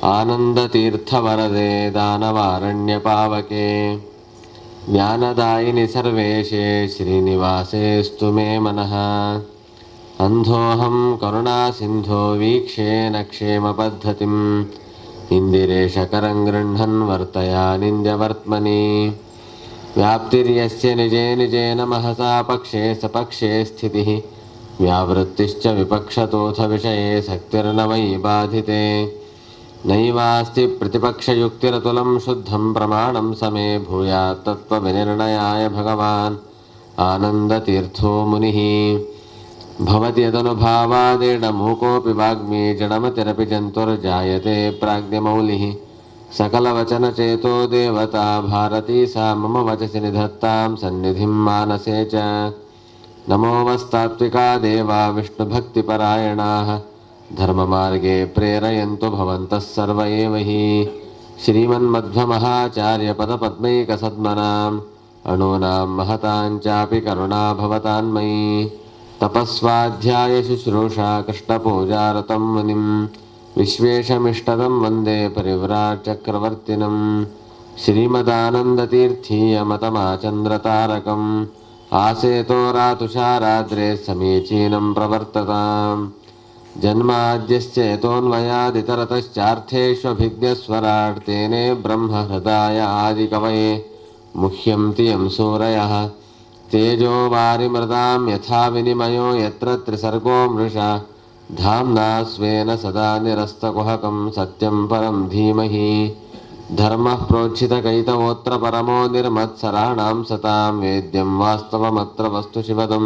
ಆನಂದತೀರ್ಥವರದೆ ದಾನವಾರಣ್ಯಪಾವಕೆ ಜ್ಞಾನದಾಯಿನಿ ಸರ್ವೇಶೇ ಶ್ರೀನಿವಾಸೇಸ್ತು ಮೇ ಮನಃ ಅಂಧೋಹಂ ಕರುಣಾಸಿಂಧೋ ವೀಕ್ಷೇನ ಕ್ಷೇಮ ಪದ್ಧತಿಂ ಇಂದಿರೇಶಕರಂ ಗೃಹ್ಣನ್ ವರ್ತಯಾನಿಂದ್ಯವರ್ತ್ಮನಿ ವ್ಯಾಪ್ತಿರ್ಯಸ್ಯ ನಿಜೇ ನಿಜೇನ ಮಹಸಾ ಪಕ್ಷೇ ಸಪಕ್ಷೇ ಸ್ಥಿತಿಃ ವ್ಯಾವೃತ್ತಿಶ್ಚ ವಿಪಕ್ಷತೋಥ ವಿಷಯೇ ಸಕ್ತಿರ್ನ ವೈ ಬಾಧಿತೆ ನೈವಾಸ್ತಿ ಪ್ರತಿಪಕ್ಷಯುಕ್ತಿರತುಲಂ ಶುದ್ಧಂ ಪ್ರಮಾಣಂ ಸಮೇ ಭೂಯಾತ್ ತತ್ವವಿನಿರ್ಣಯಾಯ ಭಗವಾನ್ ಆನಂದತೀರ್ಥೋ ಮುನಿಃ ಭವತಿ ಯದನುಭಾವಾದೇಡಮೂಕೋಪಿ ವಾಗ್ಮೀ ಜಡಮತಿರಪಿ ಜಂತುರ್ಜಾಯತೆ ಪ್ರಾಜ್ಞಮೌಲಿಃ ಸಕಲವಚನಚೇತೋ ದೇವತಾ ಭಾರತೀ ಸಾ ಮಮ ವಚಸಿ ನಿಧತ್ತಾಂ ಸನ್ನಿಧಿಂ ಮಾನಸೇ ಚ ನಮೋ ವಸ್ತಾತ್ವಿಕಾ ದೇವಾ ವಿಷ್ಣುಭಕ್ತಿಪರಾಯಣಾಃ ಧರ್ಮಮಾರ್ಗೇ ಪ್ರೇರಯಂತು ಭವಂತಃ ಸರ್ವ ಏವ ಹಿ ಶ್ರೀಮನ್ಮಧ್ವಮಹಾಚಾರ್ಯಪದಪದ್ಮೈಕಸದ್ಮನಾಂ ಅಣೂನಾಂ ಮಹತಾಂಚಾಪಿ ಕರುಣಾ ಭವತಾನ್ಮಯಿ ತಪಸ್ವಾಧ್ಯಾಯ ಶುಶ್ರೂಷಾ ಕೃಷ್ಣಪೂಜಾರತಂ ಮುನಿಂ ವಿಶ್ವೇಶಮಿಷ್ಟದಂ ವಂದೇ ಪರಿವ್ರಾಟ್ ಚಕ್ರವರ್ತಿನಂ ಶ್ರೀಮದಾನಂದತೀರ್ಥೀಯಮತಮಾಚಂದ್ರತಾರಕಂ ಆಸೇತೋ ರಾತುಷಾರಾದ್ರೇ ಸಮೀಚೀನಂ ಪ್ರವರ್ತತಾಂ ಜನ್ಮಾದ್ಯಶ್ಚೇತೋನ್ಮಯಾದಿತರತಶ್ಚಾರ್ಥೇष्वभिज्ञस्वराट् तेने ब्रह्महृदाय आदिकवये मुह्यन्ति यं सूरयः तेजो वारिमृदां यथा विनिमयो यत्र त्रिसर्गो मृषा धाम्ना स्वेन सदा निरस्तकुहकं सत्यं परं धीमहि धर्मः प्रोज्झितकैतवोऽत्र परमो निर्मत्सराणां सतां वेद्यं वास्तवमत्र वस्तुशिवदं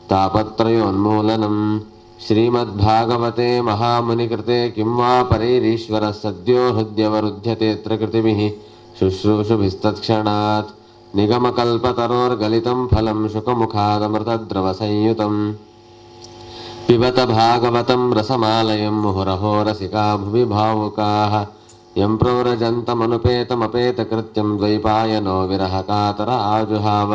तापत्रयोन्मूलनम् श्रीमद्भागवते महामुनिकृते किं वा परैरीश्वरः सद्यो हृद्यवरुध्यतेऽत्र कृतिभिः शुश्रूषुभिस्तत्क्षणात् निगमकल्पतरोर्गलितं फलं शुकमुखादमृतद्रवसंयुतं पिबत भागवतं रसमालयं मुहुरहो रसिका भुवि भावुकाः यं प्रव्रजन्तमनुपेतमपेतकृत्यं द्वैपायनो विरहकातर आजुहाव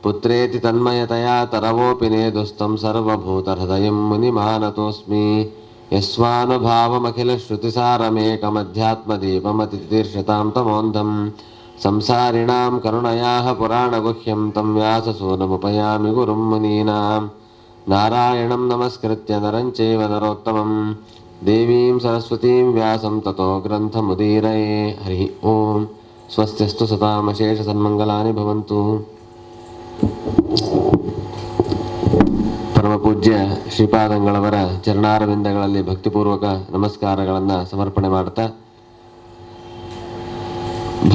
पुत्रेति तन्मयतया तरवोऽपि नेदुस्तं सर्वभूतहृदयं मुनिमानतोऽस्मि यस्वानुभावमखिलश्रुतिसारमेकमध्यात्मदीपमतितीर्षतां तमोन्धं संसारिणां करुणयाः पुराणगुह्यं तं व्याससूनमुपयामि गुरुं मुनीनां नारायणं नमस्कृत्य नरं चैव नरोत्तमं देवीं सरस्वतीं व्यासं ततो ग्रन्थमुदीरये हरिः ओं स्वस्त्यस्तु सतामशेषसन्मङ्गलानि भवन्तु। ಪರಮ ಪೂಜ್ಯ ಶ್ರೀಪಾದಂಗಳವರ ಚರಣಾರವಿಂದಗಳಲ್ಲಿ ಭಕ್ತಿಪೂರ್ವಕ ನಮಸ್ಕಾರಗಳನ್ನು ಸಮರ್ಪಣೆ ಮಾಡ್ತಾ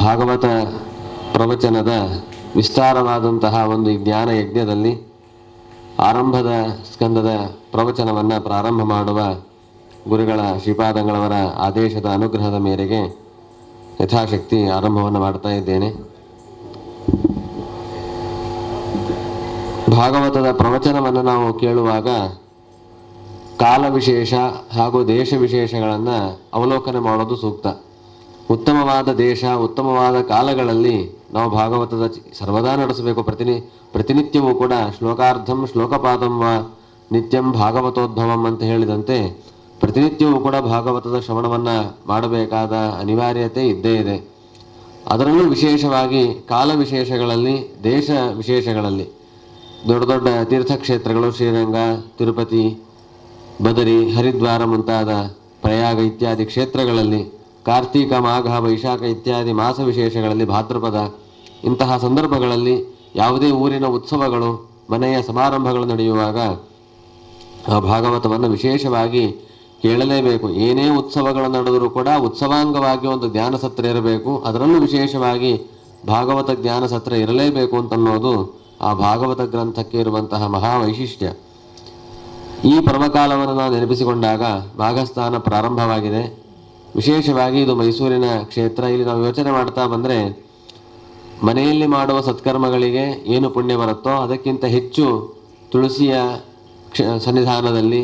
ಭಾಗವತ ಪ್ರವಚನದ ವಿಸ್ತಾರವಾದಂತಹ ಒಂದು ಜ್ಞಾನ ಯಜ್ಞದಲ್ಲಿ ಆರಂಭದ ಸ್ಕಂದದ ಪ್ರವಚನವನ್ನು ಪ್ರಾರಂಭ ಮಾಡುವ ಗುರುಗಳ ಶ್ರೀಪಾದಂಗಳವರ ಆದೇಶದ ಅನುಗ್ರಹದ ಮೇರೆಗೆ ಯಥಾಶಕ್ತಿ ಆರಂಭವನ್ನು ಮಾಡ್ತಾ ಇದ್ದೇನೆ. ಭಾಗವತದ ಪ್ರವಚನವನ್ನು ನಾವು ಕೇಳುವಾಗ ಕಾಲ ವಿಶೇಷ ಹಾಗೂ ದೇಶ ವಿಶೇಷಗಳನ್ನು ಅವಲೋಕನೆ ಮಾಡೋದು ಸೂಕ್ತ. ಉತ್ತಮವಾದ ದೇಶ ಉತ್ತಮವಾದ ಕಾಲಗಳಲ್ಲಿ ನಾವು ಭಾಗವತದ ಸರ್ವದಾ ನಡೆಸಬೇಕು. ಪ್ರತಿನಿತ್ಯವೂ ಕೂಡ ಶ್ಲೋಕಾರ್ಧಂ ಶ್ಲೋಕಪಾದಂ ವ ನಿತ್ಯಂ ಭಾಗವತೋದ್ಭವಂ ಅಂತ ಹೇಳಿದಂತೆ ಪ್ರತಿನಿತ್ಯವೂ ಕೂಡ ಭಾಗವತದ ಶ್ರವಣವನ್ನು ಮಾಡಬೇಕಾದ ಅನಿವಾರ್ಯತೆ ಇದ್ದೇ ಇದೆ. ಅದರಲ್ಲೂ ವಿಶೇಷವಾಗಿ ಕಾಲ ವಿಶೇಷಗಳಲ್ಲಿ ದೇಶ ವಿಶೇಷಗಳಲ್ಲಿ ದೊಡ್ಡ ದೊಡ್ಡ ತೀರ್ಥಕ್ಷೇತ್ರಗಳು ಶ್ರೀರಂಗ, ತಿರುಪತಿ, ಬದರಿ, ಹರಿದ್ವಾರ ಮುಂತಾದ ಪ್ರಯಾಗ ಇತ್ಯಾದಿ ಕ್ಷೇತ್ರಗಳಲ್ಲಿ ಕಾರ್ತೀಕ, ಮಾಘ, ವೈಶಾಖ ಇತ್ಯಾದಿ ಮಾಸ ವಿಶೇಷಗಳಲ್ಲಿ ಭಾದ್ರಪದ ಇಂತಹ ಸಂದರ್ಭಗಳಲ್ಲಿ ಯಾವುದೇ ಊರಿನ ಉತ್ಸವಗಳು ಮನೆಯ ಸಮಾರಂಭಗಳು ನಡೆಯುವಾಗ ಆ ಭಾಗವತವನ್ನು ವಿಶೇಷವಾಗಿ ಕೇಳಲೇಬೇಕು. ಏನೇ ಉತ್ಸವಗಳು ನಡೆದರೂ ಕೂಡ ಉತ್ಸವಾಂಗವಾಗಿ ಒಂದು ಜ್ಞಾನ ಸತ್ರ ಇರಬೇಕು. ಅದರಲ್ಲೂ ವಿಶೇಷವಾಗಿ ಭಾಗವತ ಜ್ಞಾನ ಸತ್ರ ಇರಲೇಬೇಕು ಅಂತನ್ನೋದು ಆ ಭಾಗವತ ಗ್ರಂಥಕ್ಕೆ ಇರುವಂತಹ ಮಹಾವೈಶಿಷ್ಟ್ಯ. ಈ ಪರ್ವಕಾಲವನ್ನು ನಾವು ನೆನಪಿಸಿಕೊಂಡಾಗ ಮಾಘಸ್ಥಾನ ಪ್ರಾರಂಭವಾಗಿದೆ. ವಿಶೇಷವಾಗಿ ಇದು ಮೈಸೂರಿನ ಕ್ಷೇತ್ರ. ಇಲ್ಲಿ ನಾವು ಯೋಚನೆ ಮಾಡ್ತಾ ಬಂದರೆ ಮನೆಯಲ್ಲಿ ಮಾಡುವ ಸತ್ಕರ್ಮಗಳಿಗೆ ಏನು ಪುಣ್ಯ ಬರುತ್ತೋ ಅದಕ್ಕಿಂತ ಹೆಚ್ಚು ತುಳಸಿಯ ಸನ್ನಿಧಾನದಲ್ಲಿ,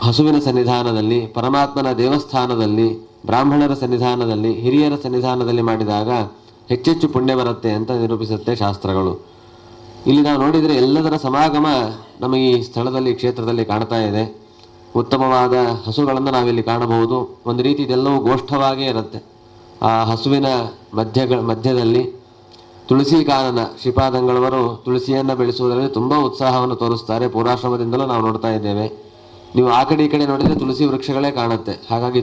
ಹಸುವಿನ ಸನ್ನಿಧಾನದಲ್ಲಿ, ಪರಮಾತ್ಮನ ದೇವಸ್ಥಾನದಲ್ಲಿ, ಬ್ರಾಹ್ಮಣರ ಸನ್ನಿಧಾನದಲ್ಲಿ, ಹಿರಿಯರ ಸನ್ನಿಧಾನದಲ್ಲಿ ಮಾಡಿದಾಗ ಹೆಚ್ಚೆಚ್ಚು ಪುಣ್ಯ ಬರುತ್ತೆ ಅಂತ ನಿರೂಪಿಸುತ್ತೆ ಶಾಸ್ತ್ರಗಳು. ಇಲ್ಲಿ ನಾವು ನೋಡಿದರೆ ಎಲ್ಲದರ ಸಮಾಗಮ ನಮಗೆ ಈ ಸ್ಥಳದಲ್ಲಿ ಕ್ಷೇತ್ರದಲ್ಲಿ ಕಾಣ್ತಾ ಇದೆ. ಉತ್ತಮವಾದ ಹಸುಗಳನ್ನು ನಾವಿಲ್ಲಿ ಕಾಣಬಹುದು. ಒಂದು ರೀತಿ ಇದೆಲ್ಲವೂ ಗೋಷ್ಠವಾಗೇ ಇರುತ್ತೆ. ಆ ಹಸುವಿನ ಮಧ್ಯದಲ್ಲಿ ತುಳಸಿ ಕಾನನ ಶ್ರೀಪಾದಂಗಳವರು ತುಳಸಿಯನ್ನು ಬೆಳೆಸುವುದರಲ್ಲಿ ತುಂಬ ಉತ್ಸಾಹವನ್ನು ತೋರಿಸ್ತಾರೆ. ಪೂರ್ವಾಶ್ರಮದಿಂದಲೂ ನಾವು ನೋಡ್ತಾ ಇದ್ದೇವೆ. ನೀವು ಆ ಕಡೆ ಈ ಕಡೆ ನೋಡಿದರೆ ತುಳಸಿ ವೃಕ್ಷಗಳೇ ಕಾಣುತ್ತೆ. ಹಾಗಾಗಿ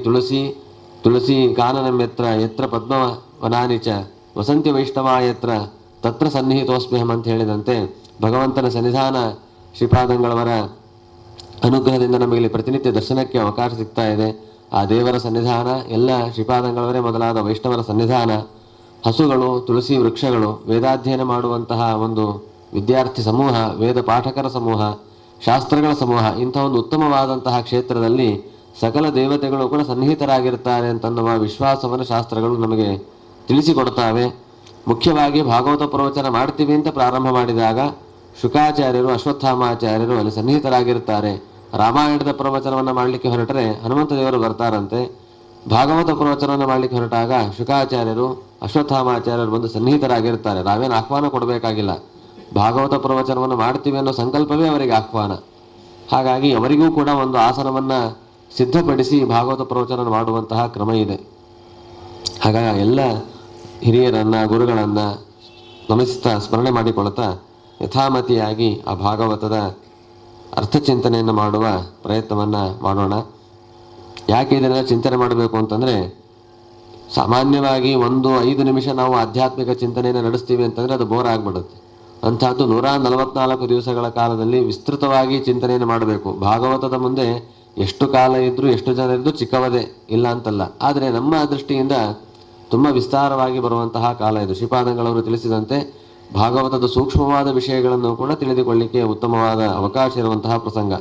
ತುಳಸಿ ಕಾನನಂ ಯತ್ರ ಪದ್ಮವನಾನಿಚ ವಸಂತಿ ವೈಷ್ಣವ ಯತ್ರ ತತ್ರ ಸನ್ನಿಹಿತೋಸ್ಮ್ಯಹಂ ಅಂತ ಹೇಳಿದಂತೆ ಭಗವಂತನ ಸನ್ನಿಧಾನ ಶ್ರೀಪಾದಂಗಳವರ ಅನುಗ್ರಹದಿಂದ ನಮಗೆ ಇಲ್ಲಿ ಪ್ರತಿನಿತ್ಯ ದರ್ಶನಕ್ಕೆ ಅವಕಾಶ ಸಿಗ್ತಾ ಇದೆ. ಆ ದೇವರ ಸನ್ನಿಧಾನ ಎಲ್ಲ ಶ್ರೀಪಾದಂಗಳವರೇ ಮೊದಲಾದ ವೈಷ್ಣವರ ಸನ್ನಿಧಾನ, ಹಸುಗಳು, ತುಳಸಿ ವೃಕ್ಷಗಳು, ವೇದಾಧ್ಯಯನ ಮಾಡುವಂತಹ ಒಂದು ವಿದ್ಯಾರ್ಥಿ ಸಮೂಹ, ವೇದ ಪಾಠಕರ ಸಮೂಹ, ಶಾಸ್ತ್ರಗಳ ಸಮೂಹ, ಇಂಥ ಒಂದು ಉತ್ತಮವಾದಂತಹ ಕ್ಷೇತ್ರದಲ್ಲಿ ಸಕಲ ದೇವತೆಗಳು ಕೂಡ ಸನ್ನಿಹಿತರಾಗಿರ್ತಾರೆ ಅಂತನ್ನುವ ವಿಶ್ವಾಸವನ್ನು ಶಾಸ್ತ್ರಗಳು ನಮಗೆ ತಿಳಿಸಿಕೊಡ್ತಾವೆ. ಮುಖ್ಯವಾಗಿ ಭಾಗವತ ಪ್ರವಚನ ಮಾಡ್ತೀವಿ ಅಂತ ಪ್ರಾರಂಭ ಮಾಡಿದಾಗ ಶುಕಾಚಾರ್ಯರು, ಅಶ್ವತ್ಥಾಮಾಚಾರ್ಯರು ಅಲ್ಲಿ ಸನ್ನಿಹಿತರಾಗಿರ್ತಾರೆ. ರಾಮಾಯಣದ ಪ್ರವಚನವನ್ನು ಮಾಡಲಿಕ್ಕೆ ಹೊರಟರೆ ಹನುಮಂತ ದೇವರು ಬರ್ತಾರಂತೆ. ಭಾಗವತ ಪ್ರವಚನವನ್ನು ಮಾಡಲಿಕ್ಕೆ ಹೊರಟಾಗ ಶುಕಾಚಾರ್ಯರು, ಅಶ್ವತ್ಥಾಮಾಚಾರ್ಯರು ಬಂದು ಸನ್ನಿಹಿತರಾಗಿರ್ತಾರೆ. ನಾವೇನು ಆಹ್ವಾನ ಕೊಡಬೇಕಾಗಿಲ್ಲ. ಭಾಗವತ ಪ್ರವಚನವನ್ನು ಮಾಡ್ತೀವಿ ಅನ್ನೋ ಸಂಕಲ್ಪವೇ ಅವರಿಗೆ ಆಹ್ವಾನ. ಹಾಗಾಗಿ ಅವರಿಗೂ ಕೂಡ ಒಂದು ಆಸನವನ್ನು ಸಿದ್ಧಪಡಿಸಿ ಭಾಗವತ ಪ್ರವಚನ ಮಾಡುವಂತಹ ಕ್ರಮ ಇದೆ. ಹಾಗಾಗಿ ಎಲ್ಲ ಹಿರಿಯರನ್ನು, ಗುರುಗಳನ್ನು ನಮಿಸ್ತಾ ಸ್ಮರಣೆ ಮಾಡಿಕೊಳ್ತಾ ಯಥಾಮತಿಯಾಗಿ ಆ ಭಾಗವತದ ಅರ್ಥಚಿಂತನೆಯನ್ನು ಮಾಡುವ ಪ್ರಯತ್ನವನ್ನು ಮಾಡೋಣ. ಯಾಕೆ ಇದನ್ನೆಲ್ಲ ಚಿಂತನೆ ಮಾಡಬೇಕು ಅಂತಂದರೆ, ಸಾಮಾನ್ಯವಾಗಿ 1-5 ನಿಮಿಷ ನಾವು ಆಧ್ಯಾತ್ಮಿಕ ಚಿಂತನೆಯನ್ನು ನಡೆಸ್ತೀವಿ ಅಂತಂದರೆ ಅದು ಬೋರ್ ಆಗಿಬಿಡುತ್ತೆ. ಅಂಥದ್ದು 144 ದಿವಸಗಳ ಕಾಲದಲ್ಲಿ ವಿಸ್ತೃತವಾಗಿ ಚಿಂತನೆಯನ್ನು ಮಾಡಬೇಕು. ಭಾಗವತದ ಮುಂದೆ ಎಷ್ಟು ಕಾಲ ಇದ್ದರೂ ಎಷ್ಟು ಜನ ಇದ್ದರೂ ಚಿಕ್ಕವದೇ, ಇಲ್ಲ ಅಂತಲ್ಲ. ಆದರೆ ನಮ್ಮ ದೃಷ್ಟಿಯಿಂದ ತುಂಬ ವಿಸ್ತಾರವಾಗಿ ಬರುವಂತಹ ಕಾಲ ಇದು. ಶ್ರೀಪಾದಂಗಳವರು ತಿಳಿಸಿದಂತೆ ಭಾಗವತದ ಸೂಕ್ಷ್ಮವಾದ ವಿಷಯಗಳನ್ನು ಕೂಡ ತಿಳಿದುಕೊಳ್ಳಿಕ್ಕೆ ಉತ್ತಮವಾದ ಅವಕಾಶ ಇರುವಂತಹ ಪ್ರಸಂಗ.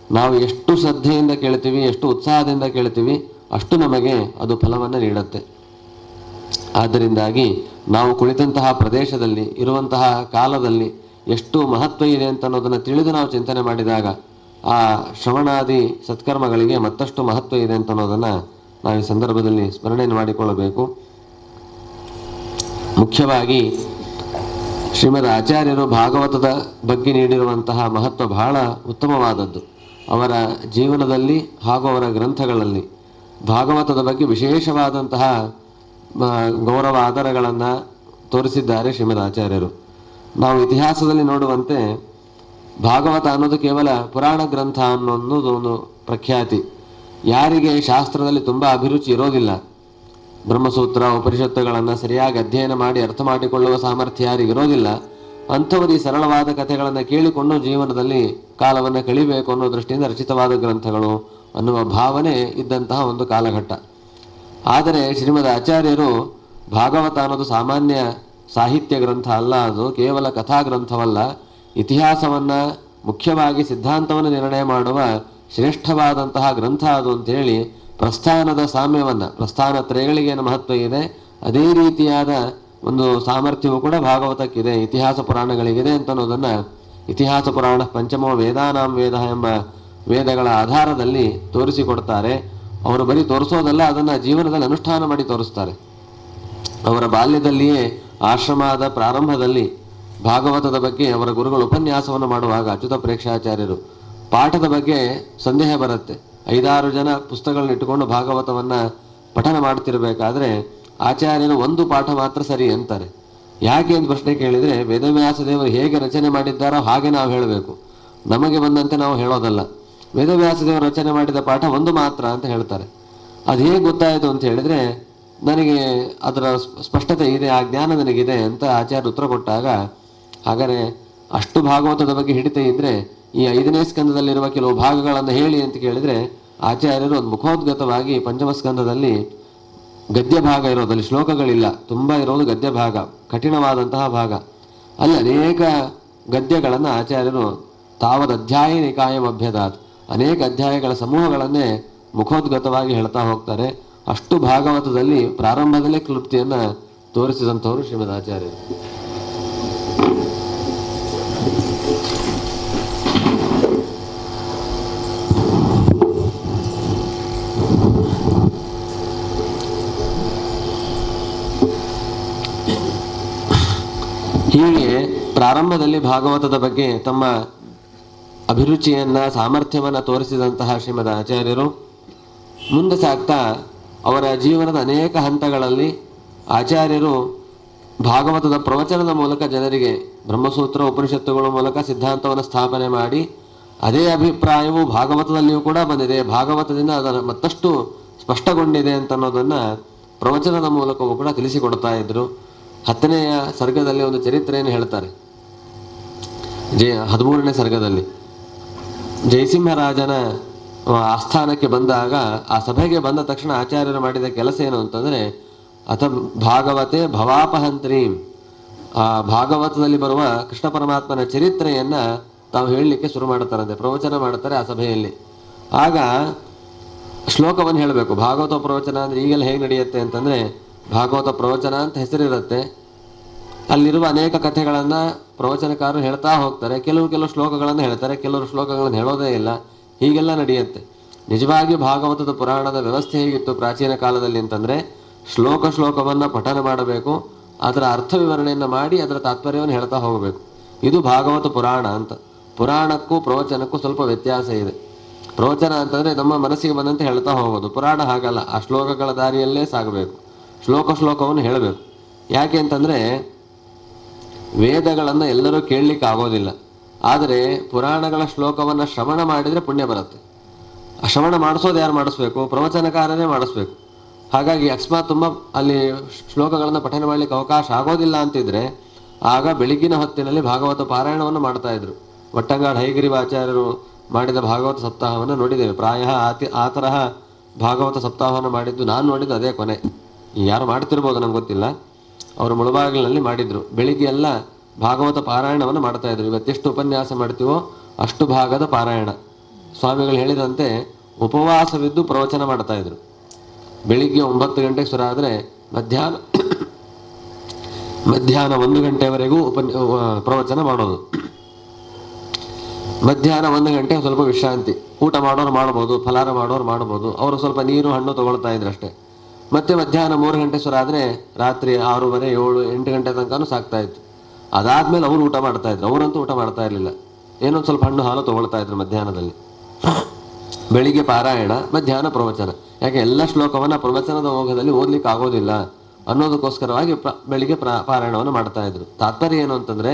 ನಾವು ಎಷ್ಟು ಶ್ರದ್ಧೆಯಿಂದ ಕೇಳ್ತೀವಿ, ಎಷ್ಟು ಉತ್ಸಾಹದಿಂದ ಕೇಳ್ತೀವಿ, ಅಷ್ಟು ನಮಗೆ ಅದು ಫಲವನ್ನು ನೀಡುತ್ತೆ. ಆದ್ದರಿಂದಾಗಿ ನಾವು ಕುಳಿತಂತಹ ಪ್ರದೇಶದಲ್ಲಿ ಇರುವಂತಹ ಕಾಲದಲ್ಲಿ ಎಷ್ಟು ಮಹತ್ವ ಇದೆ ಅಂತ ಅನ್ನೋದನ್ನು ತಿಳಿದು ನಾವು ಚಿಂತನೆ ಮಾಡಿದಾಗ ಆ ಶ್ರವಣಾದಿ ಸತ್ಕರ್ಮಗಳಿಗೆ ಮತ್ತಷ್ಟು ಮಹತ್ವ ಇದೆ ಅಂತ ಅನ್ನೋದನ್ನು ನಾವು ಈ ಸಂದರ್ಭದಲ್ಲಿ ಸ್ಮರಣೆಯನ್ನು ಮಾಡಿಕೊಳ್ಳಬೇಕು. ಮುಖ್ಯವಾಗಿ ಶ್ರೀಮದ್ ಆಚಾರ್ಯರು ಭಾಗವತದ ಬಗ್ಗೆ ನೀಡಿರುವಂತಹ ಮಹತ್ವ ಬಹಳ ಉತ್ತಮವಾದದ್ದು. ಅವರ ಜೀವನದಲ್ಲಿ ಹಾಗೂ ಅವರ ಗ್ರಂಥಗಳಲ್ಲಿ ಭಾಗವತದ ಬಗ್ಗೆ ವಿಶೇಷವಾದಂತಹ ಗೌರವ ಆದರಗಳನ್ನು ತೋರಿಸಿದ್ದಾರೆ ಶ್ರೀಮದ್ ಆಚಾರ್ಯರು. ನಾವು ಇತಿಹಾಸದಲ್ಲಿ ನೋಡುವಂತೆ ಭಾಗವತ ಅನ್ನೋದು ಕೇವಲ ಪುರಾಣ ಗ್ರಂಥ ಅನ್ನೋದು ಒಂದು ಪ್ರಖ್ಯಾತಿ. ಯಾರಿಗೆ ಶಾಸ್ತ್ರದಲ್ಲಿ ತುಂಬ ಅಭಿರುಚಿ ಇರೋದಿಲ್ಲ, ಬ್ರಹ್ಮಸೂತ್ರ ಉಪನಿಷತ್ತುಗಳನ್ನು ಸರಿಯಾಗಿ ಅಧ್ಯಯನ ಮಾಡಿ ಅರ್ಥ ಮಾಡಿಕೊಳ್ಳುವ ಸಾಮರ್ಥ್ಯ ಯಾರಿಗಿರೋದಿಲ್ಲ, ಅಂಥವರು ಈ ಸರಳವಾದ ಕಥೆಗಳನ್ನು ಕೇಳಿಕೊಂಡು ಜೀವನದಲ್ಲಿ ಕಾಲವನ್ನು ಕಳಿಬೇಕು ಅನ್ನೋ ದೃಷ್ಟಿಯಿಂದ ರಚಿತವಾದ ಗ್ರಂಥಗಳು ಅನ್ನುವ ಭಾವನೆ ಇದ್ದಂತಹ ಒಂದು ಕಾಲಘಟ್ಟ. ಆದರೆ ಶ್ರೀಮದ್ ಆಚಾರ್ಯರು ಭಾಗವತ ಅನ್ನೋದು ಸಾಮಾನ್ಯ ಸಾಹಿತ್ಯ ಗ್ರಂಥ ಅಲ್ಲ, ಅದು ಕೇವಲ ಕಥಾ ಗ್ರಂಥವಲ್ಲ, ಇತಿಹಾಸವನ್ನು ಮುಖ್ಯವಾಗಿ ಸಿದ್ಧಾಂತವನ್ನು ನಿರ್ಣಯ ಮಾಡುವ ಶ್ರೇಷ್ಠವಾದಂತಹ ಗ್ರಂಥ ಅದು ಅಂತೇಳಿ ಪ್ರಸ್ಥಾನದ ಸಾಮ್ಯವನ್ನು, ಪ್ರಸ್ಥಾನ ತ್ರಯಗಳಿಗೇನು ಮಹತ್ವ ಇದೆ ಅದೇ ರೀತಿಯಾದ ಒಂದು ಸಾಮರ್ಥ್ಯವೂ ಕೂಡ ಭಾಗವತಕ್ಕಿದೆ, ಇತಿಹಾಸ ಪುರಾಣಗಳಿಗಿದೆ ಅಂತ ಅನ್ನೋದನ್ನು ಇತಿಹಾಸ ಪುರಾಣ ಪಂಚಮೋ ವೇದಾನಾಂ ವೇದ ಎಂಬ ವೇದಗಳ ಆಧಾರದಲ್ಲಿ ತೋರಿಸಿಕೊಡ್ತಾರೆ. ಅವರು ಬರೀ ತೋರಿಸೋದಲ್ಲ, ಅದನ್ನು ಜೀವನದಲ್ಲಿ ಅನುಷ್ಠಾನ ಮಾಡಿ ತೋರಿಸ್ತಾರೆ. ಅವರ ಬಾಲ್ಯದಲ್ಲಿಯೇ ಆಶ್ರಮದ ಪ್ರಾರಂಭದಲ್ಲಿ ಭಾಗವತದ ಬಗ್ಗೆ ಅವರ ಗುರುಗಳು ಉಪನ್ಯಾಸವನ್ನು ಮಾಡುವಾಗ ಅಚ್ಯುತ ಪ್ರೇಕ್ಷಾಚಾರ್ಯರು ಪಾಠದ ಬಗ್ಗೆ ಸಂದೇಹ ಬರುತ್ತೆ. 5-6 ಜನ ಪುಸ್ತಕಗಳನ್ನ ಇಟ್ಟುಕೊಂಡು ಭಾಗವತವನ್ನು ಪಠನ ಮಾಡ್ತಿರ್ಬೇಕಾದ್ರೆ ಆಚಾರ್ಯರು ಒಂದು ಪಾಠ ಮಾತ್ರ ಸರಿ ಅಂತಾರೆ. ಯಾಕೆ ಅಂತ ಪ್ರಶ್ನೆ ಕೇಳಿದರೆ, ವೇದವ್ಯಾಸ ದೇವರು ಹೇಗೆ ರಚನೆ ಮಾಡಿದ್ದಾರೋ ಹಾಗೆ ನಾವು ಹೇಳಬೇಕು, ನಮಗೆ ಬಂದಂತೆ ನಾವು ಹೇಳೋದಲ್ಲ. ವೇದವ್ಯಾಸ ದೇವರು ರಚನೆ ಮಾಡಿದ ಪಾಠ ಒಂದು ಮಾತ್ರ ಅಂತ ಹೇಳ್ತಾರೆ. ಅದು ಹೇಗೆ ಗೊತ್ತಾಯಿತು ಅಂತ ಹೇಳಿದರೆ, ನನಗೆ ಅದರ ಸ್ಪಷ್ಟತೆ ಇದೆ, ಆ ಜ್ಞಾನ ನನಗಿದೆ ಅಂತ ಆಚಾರ್ಯ ಉತ್ತರ ಕೊಟ್ಟಾಗ, ಹಾಗಾದರೆ ಅಷ್ಟು ಭಾಗವತದ ಬಗ್ಗೆ ಹಿಡಿತ ಇದ್ದರೆ ಈ 5ನೇ ಸ್ಕಂದದಲ್ಲಿರುವ ಕೆಲವು ಭಾಗಗಳನ್ನು ಹೇಳಿ ಅಂತ ಕೇಳಿದರೆ, ಆಚಾರ್ಯರು ಒಂದು ಮುಖೋದ್ಗತವಾಗಿ ಪಂಚಮ ಸ್ಕಂದದಲ್ಲಿ ಗದ್ಯ ಭಾಗ ಇರೋದಲ್ಲಿ ಶ್ಲೋಕಗಳಿಲ್ಲ, ತುಂಬ ಇರೋದು ಗದ್ಯ ಭಾಗ, ಕಠಿಣವಾದಂತಹ ಭಾಗ. ಅಲ್ಲಿ ಅನೇಕ ಗದ್ಯಗಳನ್ನು ಆಚಾರ್ಯರು ತಾವದ್ ಅಧ್ಯಾಯ ನಿಕಾಯಂ ಅಭ್ಯದಾತ್, ಅನೇಕ ಅಧ್ಯಾಯಗಳ ಸಮೂಹಗಳನ್ನೇ ಮುಖೋದ್ಗತವಾಗಿ ಹೇಳ್ತಾ ಹೋಗ್ತಾರೆ. ಅಷ್ಟು ಭಾಗವತದಲ್ಲಿ ಪ್ರಾರಂಭದಲ್ಲೇ ಕ್ಲುಪ್ತಿಯನ್ನು ತೋರಿಸಿದಂಥವರು ಶ್ರೀಮದ್ ಆಚಾರ್ಯರು. ಹೀಗೆ ಪ್ರಾರಂಭದಲ್ಲಿ ಭಾಗವತದ ಬಗ್ಗೆ ತಮ್ಮ ಅಭಿರುಚಿಯನ್ನು ಸಾಮರ್ಥ್ಯವನ್ನು ತೋರಿಸಿದಂತಹ ಶ್ರೀಮದ್ ಆಚಾರ್ಯರು ಮುಂದೆ ಸಾಗ್ತಾ ಅವರ ಜೀವನದ ಅನೇಕ ಹಂತಗಳಲ್ಲಿ ಆಚಾರ್ಯರು ಭಾಗವತದ ಪ್ರವಚನದ ಮೂಲಕ ಜನರಿಗೆ ಬ್ರಹ್ಮಸೂತ್ರ ಉಪನಿಷತ್ತುಗಳ ಮೂಲಕ ಸಿದ್ಧಾಂತವನ್ನು ಸ್ಥಾಪನೆ ಮಾಡಿ ಅದೇ ಅಭಿಪ್ರಾಯವು ಭಾಗವತದಲ್ಲಿಯೂ ಕೂಡ ಬಂದಿದೆ, ಭಾಗವತದಿಂದ ಅದರ ಮತ್ತಷ್ಟು ಸ್ಪಷ್ಟಗೊಂಡಿದೆ ಅಂತ ಅನ್ನೋದನ್ನು ಪ್ರವಚನದ ಮೂಲಕವೂ ಕೂಡ ತಿಳಿಸಿಕೊಡ್ತಾ ಇದ್ರು. 10ನೆಯ ಸರ್ಗದಲ್ಲಿ ಒಂದು ಚರಿತ್ರೆಯನ್ನು ಹೇಳ್ತಾರೆ. 13ನೇ ಸರ್ಗದಲ್ಲಿ ಜಯಸಿಂಹರಾಜನ ಆಸ್ಥಾನಕ್ಕೆ ಬಂದಾಗ ಆ ಸಭೆಗೆ ಬಂದ ತಕ್ಷಣ ಆಚಾರ್ಯರು ಮಾಡಿದ ಕೆಲಸ ಏನು ಅಂತಂದರೆ, ಅಥ ಭಾಗವತೆ ಭವಾಪಹಂತ್ರೀಂ, ಆ ಭಾಗವತದಲ್ಲಿ ಬರುವ ಕೃಷ್ಣ ಪರಮಾತ್ಮನ ಚರಿತ್ರೆಯನ್ನು ತಾವು ಹೇಳಲಿಕ್ಕೆ ಶುರು ಮಾಡ್ತಾರಂತೆ, ಪ್ರವಚನ ಮಾಡ್ತಾರೆ ಆ ಸಭೆಯಲ್ಲಿ. ಆಗ ಶ್ಲೋಕವನ್ನು ಹೇಳಬೇಕು. ಭಾಗವತ ಪ್ರವಚನ ಅಂದರೆ ಈಗೆಲ್ಲ ಹೇಗೆ ನಡೆಯುತ್ತೆ ಅಂತಂದರೆ, ಭಾಗವತ ಪ್ರವಚನ ಅಂತ ಹೆಸರಿರುತ್ತೆ, ಅಲ್ಲಿರುವ ಅನೇಕ ಕಥೆಗಳನ್ನು ಪ್ರವಚನಕಾರರು ಹೇಳ್ತಾ ಹೋಗ್ತಾರೆ, ಕೆಲವು ಶ್ಲೋಕಗಳನ್ನು ಹೇಳ್ತಾರೆ, ಕೆಲವರು ಶ್ಲೋಕಗಳನ್ನು ಹೇಳೋದೇ ಇಲ್ಲ, ಹೀಗೆಲ್ಲ ನಡೆಯುತ್ತೆ. ನಿಜವಾಗಿ ಭಾಗವತದ ಪುರಾಣದ ವ್ಯವಸ್ಥೆ ಹೇಗಿತ್ತು ಪ್ರಾಚೀನ ಕಾಲದಲ್ಲಿ ಅಂತಂದರೆ, ಶ್ಲೋಕವನ್ನು ಪಠನ ಮಾಡಬೇಕು, ಅದರ ಅರ್ಥ ವಿವರಣೆಯನ್ನು ಮಾಡಿ ಅದರ ತಾತ್ಪರ್ಯವನ್ನು ಹೇಳ್ತಾ ಹೋಗಬೇಕು. ಇದು ಭಾಗವತ ಪುರಾಣ ಅಂತ. ಪುರಾಣಕ್ಕೂ ಪ್ರವಚನಕ್ಕೂ ಸ್ವಲ್ಪ ವ್ಯತ್ಯಾಸ ಇದೆ. ಪ್ರವಚನ ಅಂತಂದರೆ ನಮ್ಮ ಮನಸ್ಸಿಗೆ ಬಂದಂತೆ ಹೇಳ್ತಾ ಹೋಗೋದು, ಪುರಾಣ ಹಾಗಲ್ಲ, ಆ ಶ್ಲೋಕಗಳ ದಾರಿಯಲ್ಲೇ ಸಾಗಬೇಕು, ಶ್ಲೋಕವನ್ನು ಹೇಳಬೇಕು. ಯಾಕೆ ಅಂತಂದರೆ ವೇದಗಳನ್ನು ಎಲ್ಲರೂ ಕೇಳಲಿಕ್ಕೆ ಆಗೋದಿಲ್ಲ, ಆದರೆ ಪುರಾಣಗಳ ಶ್ಲೋಕವನ್ನು ಶ್ರವಣ ಮಾಡಿದರೆ ಪುಣ್ಯ ಬರುತ್ತೆ. ಆ ಶ್ರವಣ ಮಾಡಿಸೋದು ಯಾರು ಮಾಡಿಸ್ಬೇಕು? ಪ್ರವಚನಕಾರನೇ ಮಾಡಿಸ್ಬೇಕು. ಹಾಗಾಗಿ ಅಕಸ್ಮಾತ್ ತುಂಬ ಅಲ್ಲಿ ಶ್ಲೋಕಗಳನ್ನು ಪಠನೆ ಮಾಡಲಿಕ್ಕೆ ಅವಕಾಶ ಆಗೋದಿಲ್ಲ ಅಂತಿದ್ರೆ ಆಗ ಬೆಳಗಿನ ಹೊತ್ತಿನಲ್ಲಿ ಭಾಗವತ ಪಾರಾಯಣವನ್ನು ಮಾಡ್ತಾ ಇದ್ರು. ಒಟ್ಟಂಗಾಡ್ ಹೈಗಿರಿವಾಚಾರ್ಯರು ಮಾಡಿದ ಭಾಗವತ ಸಪ್ತಾಹವನ್ನು ನೋಡಿದ್ದೇವೆ. ಪ್ರಾಯ ಆ ತರಹ ಭಾಗವತ ಸಪ್ತಾಹವನ್ನು ಮಾಡಿದ್ದು ನಾನು ನೋಡಿದ್ದು ಅದೇ ಕೊನೆ. ಯಾರು ಮಾಡ್ತಿರ್ಬೋದು ನಂಗೆ ಗೊತ್ತಿಲ್ಲ, ಅವರು ಮುಳುಬಾಗಿಲಿನಲ್ಲಿ ಮಾಡಿದ್ರು. ಬೆಳಿಗ್ಗೆ ಎಲ್ಲ ಭಾಗವತ ಪಾರಾಯಣವನ್ನು ಮಾಡ್ತಾ ಇದ್ರು. ಇವತ್ತೆಷ್ಟು ಉಪನ್ಯಾಸ ಮಾಡ್ತೀವೋ ಅಷ್ಟು ಭಾಗದ ಪಾರಾಯಣ. ಸ್ವಾಮಿಗಳು ಹೇಳಿದಂತೆ ಉಪವಾಸವಿದ್ದು ಪ್ರವಚನ ಮಾಡ್ತಾ ಇದ್ರು. ಬೆಳಿಗ್ಗೆ 9 ಗಂಟೆಗೆ ಶುರು ಆದರೆ ಮಧ್ಯಾಹ್ನ 1 ಗಂಟೆವರೆಗೂ ಪ್ರವಚನ ಮಾಡೋದು. ಮಧ್ಯಾಹ್ನ 1 ಗಂಟೆ ಸ್ವಲ್ಪ ವಿಶ್ರಾಂತಿ, ಊಟ ಮಾಡೋರು ಮಾಡ್ಬೋದು, ಫಲಾರ ಮಾಡೋರು ಮಾಡ್ಬೋದು, ಅವರು ಸ್ವಲ್ಪ ನೀರು ಹಣ್ಣು ತಗೊಳ್ತಾ ಇದ್ರು ಅಷ್ಟೇ. ಮತ್ತೆ ಮಧ್ಯಾಹ್ನ 3 ಗಂಟೆ ಶುರು ಆದರೆ ರಾತ್ರಿ 6:30, 7, 8 ಗಂಟೆ ತನಕನೂ ಸಾಕ್ತಾ ಇತ್ತು. ಅದಾದ್ಮೇಲೆ ಅವರು ಊಟ ಮಾಡ್ತಾ ಇದ್ರು. ಅವರಂತೂ ಊಟ ಮಾಡ್ತಾ ಇರಲಿಲ್ಲ, ಏನೊಂದು ಸ್ವಲ್ಪ ಹಣ್ಣು ಹಾಲು ತಗೊಳ್ತಾ ಇದ್ರು ಮಧ್ಯಾಹ್ನದಲ್ಲಿ. ಬೆಳಿಗ್ಗೆ ಪಾರಾಯಣ, ಮಧ್ಯಾಹ್ನ ಪ್ರವಚನ. ಯಾಕೆ ಎಲ್ಲ ಶ್ಲೋಕವನ್ನು ಪ್ರವಚನದ ಓಘದಲ್ಲಿ ಓದ್ಲಿಕ್ಕೆ ಆಗೋದಿಲ್ಲ ಅನ್ನೋದಕ್ಕೋಸ್ಕರವಾಗಿ ಬೆಳಿಗ್ಗೆ ಪಾರಾಯಣವನ್ನು ಮಾಡ್ತಾ ಇದ್ರು. ತಾತ್ಪರ್ಯ ಏನು ಅಂತಂದರೆ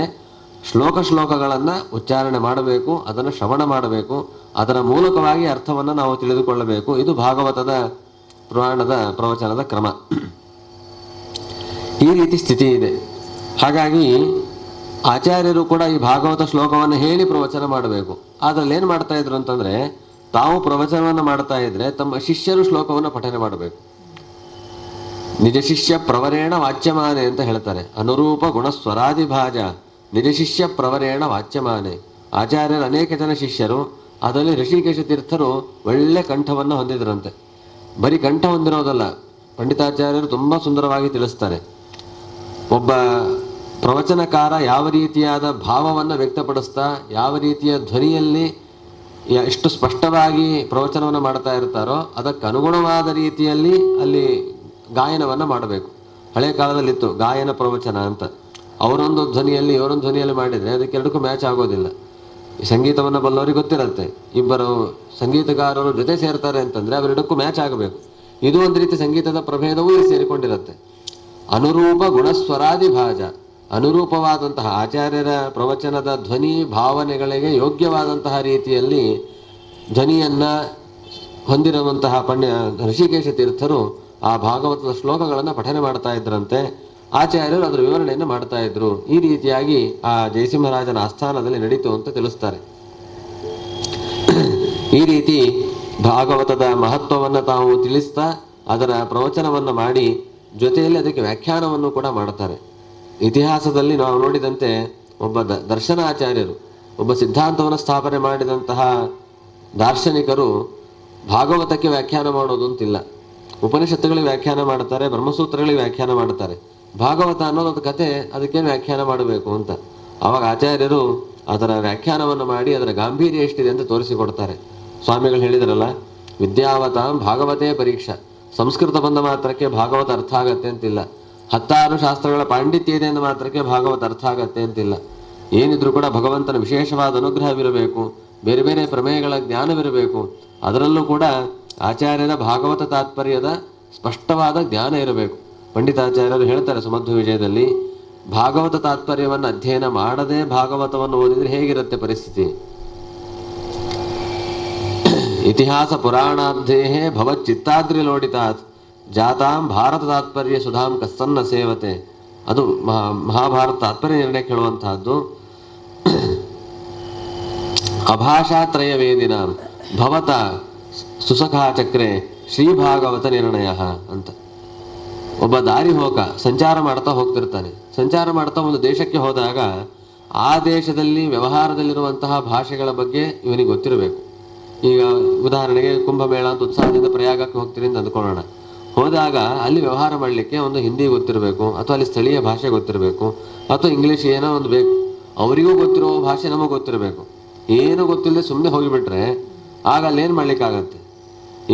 ಶ್ಲೋಕಗಳನ್ನು ಉಚ್ಚಾರಣೆ ಮಾಡಬೇಕು, ಅದನ್ನು ಶ್ರವಣ ಮಾಡಬೇಕು, ಅದರ ಮೂಲಕವಾಗಿ ಅರ್ಥವನ್ನು ನಾವು ತಿಳಿದುಕೊಳ್ಳಬೇಕು. ಇದು ಭಾಗವತದ ಪುರಾಣದ ಪ್ರವಚನದ ಕ್ರಮ. ಈ ರೀತಿ ಸ್ಥಿತಿ ಇದೆ. ಹಾಗಾಗಿ ಆಚಾರ್ಯರು ಕೂಡ ಈ ಭಾಗವತ ಶ್ಲೋಕವನ್ನು ಹೇಳಿ ಪ್ರವಚನ ಮಾಡಬೇಕು. ಅದರಲ್ಲಿ ಏನು ಮಾಡ್ತಾ ಇದ್ರು ಅಂತಂದರೆ, ತಾವು ಪ್ರವಚನವನ್ನು ಮಾಡ್ತಾ ಇದ್ರೆ ತಮ್ಮ ಶಿಷ್ಯರು ಶ್ಲೋಕವನ್ನು ಪಠನೆ ಮಾಡಬೇಕು. ನಿಜ ಶಿಷ್ಯ ಪ್ರವರೇಣ ವಾಚ್ಯಮಾನೆ ಅಂತ ಹೇಳ್ತಾರೆ. ಅನುರೂಪ ಗುಣಸ್ವರಾದಿಭಾಜ ನಿಜ ಶಿಷ್ಯ ಪ್ರವರೇಣ ವಾಚ್ಯಮಾನೆ. ಆಚಾರ್ಯರ ಅನೇಕ ಜನ ಶಿಷ್ಯರು, ಅದರಲ್ಲಿ ಋಷಿಕೇಶ ತೀರ್ಥರು ಒಳ್ಳೆ ಕಂಠವನ್ನು ಹೊಂದಿದ್ರಂತೆ. ಬರೀ ಕಂಠ ಹೊಂದಿರೋದಲ್ಲ, ಪಂಡಿತಾಚಾರ್ಯರು ತುಂಬ ಸುಂದರವಾಗಿ ತಿಳಿಸ್ತಾರೆ. ಒಬ್ಬ ಪ್ರವಚನಕಾರ ಯಾವ ರೀತಿಯಾದ ಭಾವವನ್ನು ವ್ಯಕ್ತಪಡಿಸ್ತಾ, ಯಾವ ರೀತಿಯ ಧ್ವನಿಯಲ್ಲಿ ಎಷ್ಟು ಸ್ಪಷ್ಟವಾಗಿ ಪ್ರವಚನವನ್ನು ಮಾಡ್ತಾ ಇರ್ತಾರೋ ಅದಕ್ಕೆ ಅನುಗುಣವಾದ ರೀತಿಯಲ್ಲಿ ಅಲ್ಲಿ ಗಾಯನವನ್ನು ಮಾಡಬೇಕು. ಹಳೆ ಕಾಲದಲ್ಲಿತ್ತು ಗಾಯನ ಪ್ರವಚನ ಅಂತ. ಅವರೊಂದು ಧ್ವನಿಯಲ್ಲಿ ಇವರೊಂದು ಧ್ವನಿಯಲ್ಲಿ ಮಾಡಿದರೆ ಅದಕ್ಕೆರಡಕ್ಕೂ ಮ್ಯಾಚ್ ಆಗೋದಿಲ್ಲ. ಸಂಗೀತವನ್ನು ಬಲ್ಲವರಿಗೆ ಗೊತ್ತಿರುತ್ತೆ, ಇಬ್ಬರು ಸಂಗೀತಗಾರರು ಜೊತೆ ಸೇರ್ತಾರೆ ಅಂತಂದರೆ ಅವೆರಡಕ್ಕೂ ಮ್ಯಾಚ್ ಆಗಬೇಕು. ಇದು ಒಂದು ರೀತಿ ಸಂಗೀತದ ಪ್ರಭೇದವೂ ಸೇರಿಕೊಂಡಿರುತ್ತೆ. ಅನುರೂಪ ಗುಣಸ್ವರಾದಿ ಭಾಜ, ಅನುರೂಪವಾದಂತಹ ಆಚಾರ್ಯರ ಪ್ರವಚನದ ಧ್ವನಿ ಭಾವನೆಗಳಿಗೆ ಯೋಗ್ಯವಾದಂತಹ ರೀತಿಯಲ್ಲಿ ಧ್ವನಿಯನ್ನು ಹೊಂದಿರುವಂತಹ ಋಷಿಕೇಶ ತೀರ್ಥರು ಆ ಭಾಗವತದ ಶ್ಲೋಕಗಳನ್ನು ಪಠನೆ ಮಾಡ್ತಾ ಇದ್ರಂತೆ. ಆಚಾರ್ಯರು ಅದರ ವಿವರಣೆಯನ್ನು ಮಾಡ್ತಾ ಇದ್ರು. ಈ ರೀತಿಯಾಗಿ ಆ ಜಯಸಿಂಹರಾಜನ ಆಸ್ಥಾನದಲ್ಲಿ ನಡೀತು ಅಂತ ತಿಳಿಸ್ತಾರೆ. ಈ ರೀತಿ ಭಾಗವತದ ಮಹತ್ವವನ್ನು ತಾವು ತಿಳಿಸ್ತಾ ಅದರ ಪ್ರವಚನವನ್ನು ಮಾಡಿ ಜೊತೆಯಲ್ಲಿ ಅದಕ್ಕೆ ವ್ಯಾಖ್ಯಾನವನ್ನು ಕೂಡ ಮಾಡ್ತಾರೆ. ಇತಿಹಾಸದಲ್ಲಿ ನಾವು ನೋಡಿದಂತೆ ಒಬ್ಬ ದರ್ಶನಾಚಾರ್ಯರು, ಒಬ್ಬ ಸಿದ್ಧಾಂತವನ್ನು ಸ್ಥಾಪನೆ ಮಾಡಿದಂತಹ ದಾರ್ಶನಿಕರು ಭಾಗವತಕ್ಕೆ ವ್ಯಾಖ್ಯಾನ ಮಾಡೋದು ಅಂತಿಲ್ಲ. ಉಪನಿಷತ್ತುಗಳಿಗೆ ವ್ಯಾಖ್ಯಾನ ಮಾಡ್ತಾರೆ, ಬ್ರಹ್ಮಸೂತ್ರಗಳಿಗೆ ವ್ಯಾಖ್ಯಾನ ಮಾಡ್ತಾರೆ. ಭಾಗವತ ಅನ್ನೋದು ಕತೆ, ಅದಕ್ಕೇನು ವ್ಯಾಖ್ಯಾನ ಮಾಡಬೇಕು ಅಂತ. ಆವಾಗ ಆಚಾರ್ಯರು ಅದರ ವ್ಯಾಖ್ಯಾನವನ್ನು ಮಾಡಿ ಅದರ ಗಾಂಭೀರ್ಯ ಎಷ್ಟಿದೆ ಅಂತ ತೋರಿಸಿಕೊಡ್ತಾರೆ. ಸ್ವಾಮಿಗಳು ಹೇಳಿದ್ರಲ್ಲ, ವಿದ್ಯಾವತಾಂ ಭಾಗವತೇ ಪರೀಕ್ಷಾ. ಸಂಸ್ಕೃತ ಬಂದ ಮಾತ್ರಕ್ಕೆ ಭಾಗವತ ಅರ್ಥ ಆಗತ್ತೆ ಅಂತಿಲ್ಲ. 16 ಶಾಸ್ತ್ರಗಳ ಪಾಂಡಿತ್ಯ ಇದೆ ಅಂದ ಮಾತ್ರಕ್ಕೆ ಭಾಗವತ ಅರ್ಥ ಆಗತ್ತೆ ಅಂತಿಲ್ಲ. ಏನಿದ್ರು ಕೂಡ ಭಗವಂತನ ವಿಶೇಷವಾದ ಅನುಗ್ರಹವಿರಬೇಕು, ಬೇರೆ ಬೇರೆ ಪ್ರಮೇಯಗಳ ಜ್ಞಾನವಿರಬೇಕು. ಅದರಲ್ಲೂ ಕೂಡ ಆಚಾರ್ಯರ ಭಾಗವತ ತಾತ್ಪರ್ಯದ ಸ್ಪಷ್ಟವಾದ ಜ್ಞಾನ ಇರಬೇಕು. ಪಂಡಿತಾಚಾರ್ಯರು ಹೇಳ್ತಾರೆ ಸುಮಧ್ವ ವಿಜಯದಲ್ಲಿ, ಭಾಗವತ ತಾತ್ಪರ್ಯವನ್ನು ಅಧ್ಯಯನ ಮಾಡದೆ ಭಾಗವತವನ್ನು ಓದಿದ್ರೆ ಹೇಗಿರುತ್ತೆ ಪರಿಸ್ಥಿತಿ. ಇತಿಹಾಸ ಪುರಾಣಾಬ್ಧೇಹೇ ಭವಚ್ಚಿತ್ತಾದ್ರಿ ಲೋಡಿತಾತ್ ಜಾತಾಂ ಭಾರತ ತಾತ್ಪರ್ಯ ಸುಧಾಂ ಕಸ್ತನ್ನ ಸೇವತೆ. ಅದು ಮಹಾಭಾರತ ತಾತ್ಪರ್ಯ ನಿರ್ಣಯ ಹೇಳುವಂತಹದ್ದು. ಅಭಾಷಾತ್ರಯ ವೇದಿನ ಭವತ ಸುಸಖಾಚಕ್ರೆ ಶ್ರೀ ಭಾಗವತ ನಿರ್ಣಯ ಅಂತ. ಒಬ್ಬ ದಾರಿ ಹೋಗ ಸಂಚಾರ ಮಾಡ್ತಾ ಹೋಗ್ತಿರ್ತಾನೆ. ಸಂಚಾರ ಮಾಡ್ತಾ ಒಂದು ದೇಶಕ್ಕೆ ಹೋದಾಗ ಆ ದೇಶದಲ್ಲಿ ವ್ಯವಹಾರದಲ್ಲಿರುವಂತಹ ಭಾಷೆಗಳ ಬಗ್ಗೆ ಇವನಿಗೆ ಗೊತ್ತಿರಬೇಕು. ಈಗ ಉದಾಹರಣೆಗೆ ಕುಂಭಮೇಳ ಅಂತ ಉತ್ಸಾಹದಿಂದ ಪ್ರಯಾಗಕ್ಕೆ ಹೋಗ್ತೀರಿ ಅಂತ ಅಂದ್ಕೊಳ್ಳೋಣ. ಹೋದಾಗ ಅಲ್ಲಿ ವ್ಯವಹಾರ ಮಾಡಲಿಕ್ಕೆ ಒಂದು ಹಿಂದಿ ಗೊತ್ತಿರಬೇಕು, ಅಥವಾ ಅಲ್ಲಿ ಸ್ಥಳೀಯ ಭಾಷೆ ಗೊತ್ತಿರಬೇಕು, ಅಥವಾ ಇಂಗ್ಲೀಷ್ ಏನೋ ಒಂದು ಬೇಕು. ಅವರಿಗೂ ಗೊತ್ತಿರೋ ಭಾಷೆ ನಮಗೆ ಗೊತ್ತಿರಬೇಕು. ಏನು ಗೊತ್ತಿಲ್ಲದೆ ಸುಮ್ಮನೆ ಹೋಗಿಬಿಟ್ರೆ ಆಗ ಅಲ್ಲೇನು ಮಾಡ್ಲಿಕ್ಕಾಗತ್ತೆ?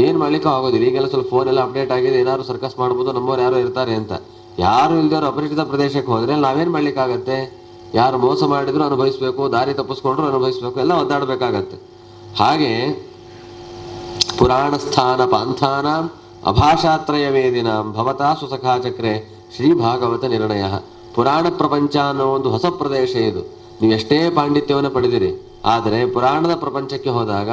ಏನು ಮಾಡ್ಲಿಕ್ಕೆ ಆಗೋದಿಲ್ಲ. ಈಗೆಲ್ಲ ಸ್ವಲ್ಪ ಫೋನೆಲ್ಲ ಅಪ್ಡೇಟ್ ಆಗಿದೆ, ಏನಾದ್ರು ಸರ್ಕಸ್ ಮಾಡ್ಬೋದು, ನಮ್ಮವ್ರು ಯಾರೋ ಇರ್ತಾರೆ ಅಂತ. ಯಾರು ಇಲ್ದವ್ರು ಅಪರಿಚಿತ ಪ್ರದೇಶಕ್ಕೆ ಹೋದ್ರೆ ನಾವೇನು ಮಾಡ್ಲಿಕ್ಕಾಗತ್ತೆ? ಯಾರು ಮೋಸ ಮಾಡಿದ್ರು ಅನುಭವಿಸ್ಬೇಕು, ದಾರಿ ತಪ್ಪಿಸ್ಕೊಂಡ್ರು ಅನುಭವಿಸ್ಬೇಕು, ಎಲ್ಲ ಒದ್ದಾಡಬೇಕಾಗತ್ತೆ. ಹಾಗೆ ಪುರಾಣ ಸ್ಥಾನ ಪಾಂಥಾನ ಅಭಾಷಾತ್ರಯ ವೇದಿನಾಂ ಭವತಾ ಸುಸಖಾಚಕ್ರೆ ಶ್ರೀ ಭಾಗವತ ನಿರ್ಣಯ. ಪುರಾಣ ಪ್ರಪಂಚ ಅನ್ನೋ ಒಂದು ಹೊಸ ಪ್ರದೇಶ ಇದು. ನೀವು ಎಷ್ಟೇ ಪಾಂಡಿತ್ಯವನ್ನು ಪಡೆದಿರಿ, ಆದರೆ ಪುರಾಣದ ಪ್ರಪಂಚಕ್ಕೆ ಹೋದಾಗ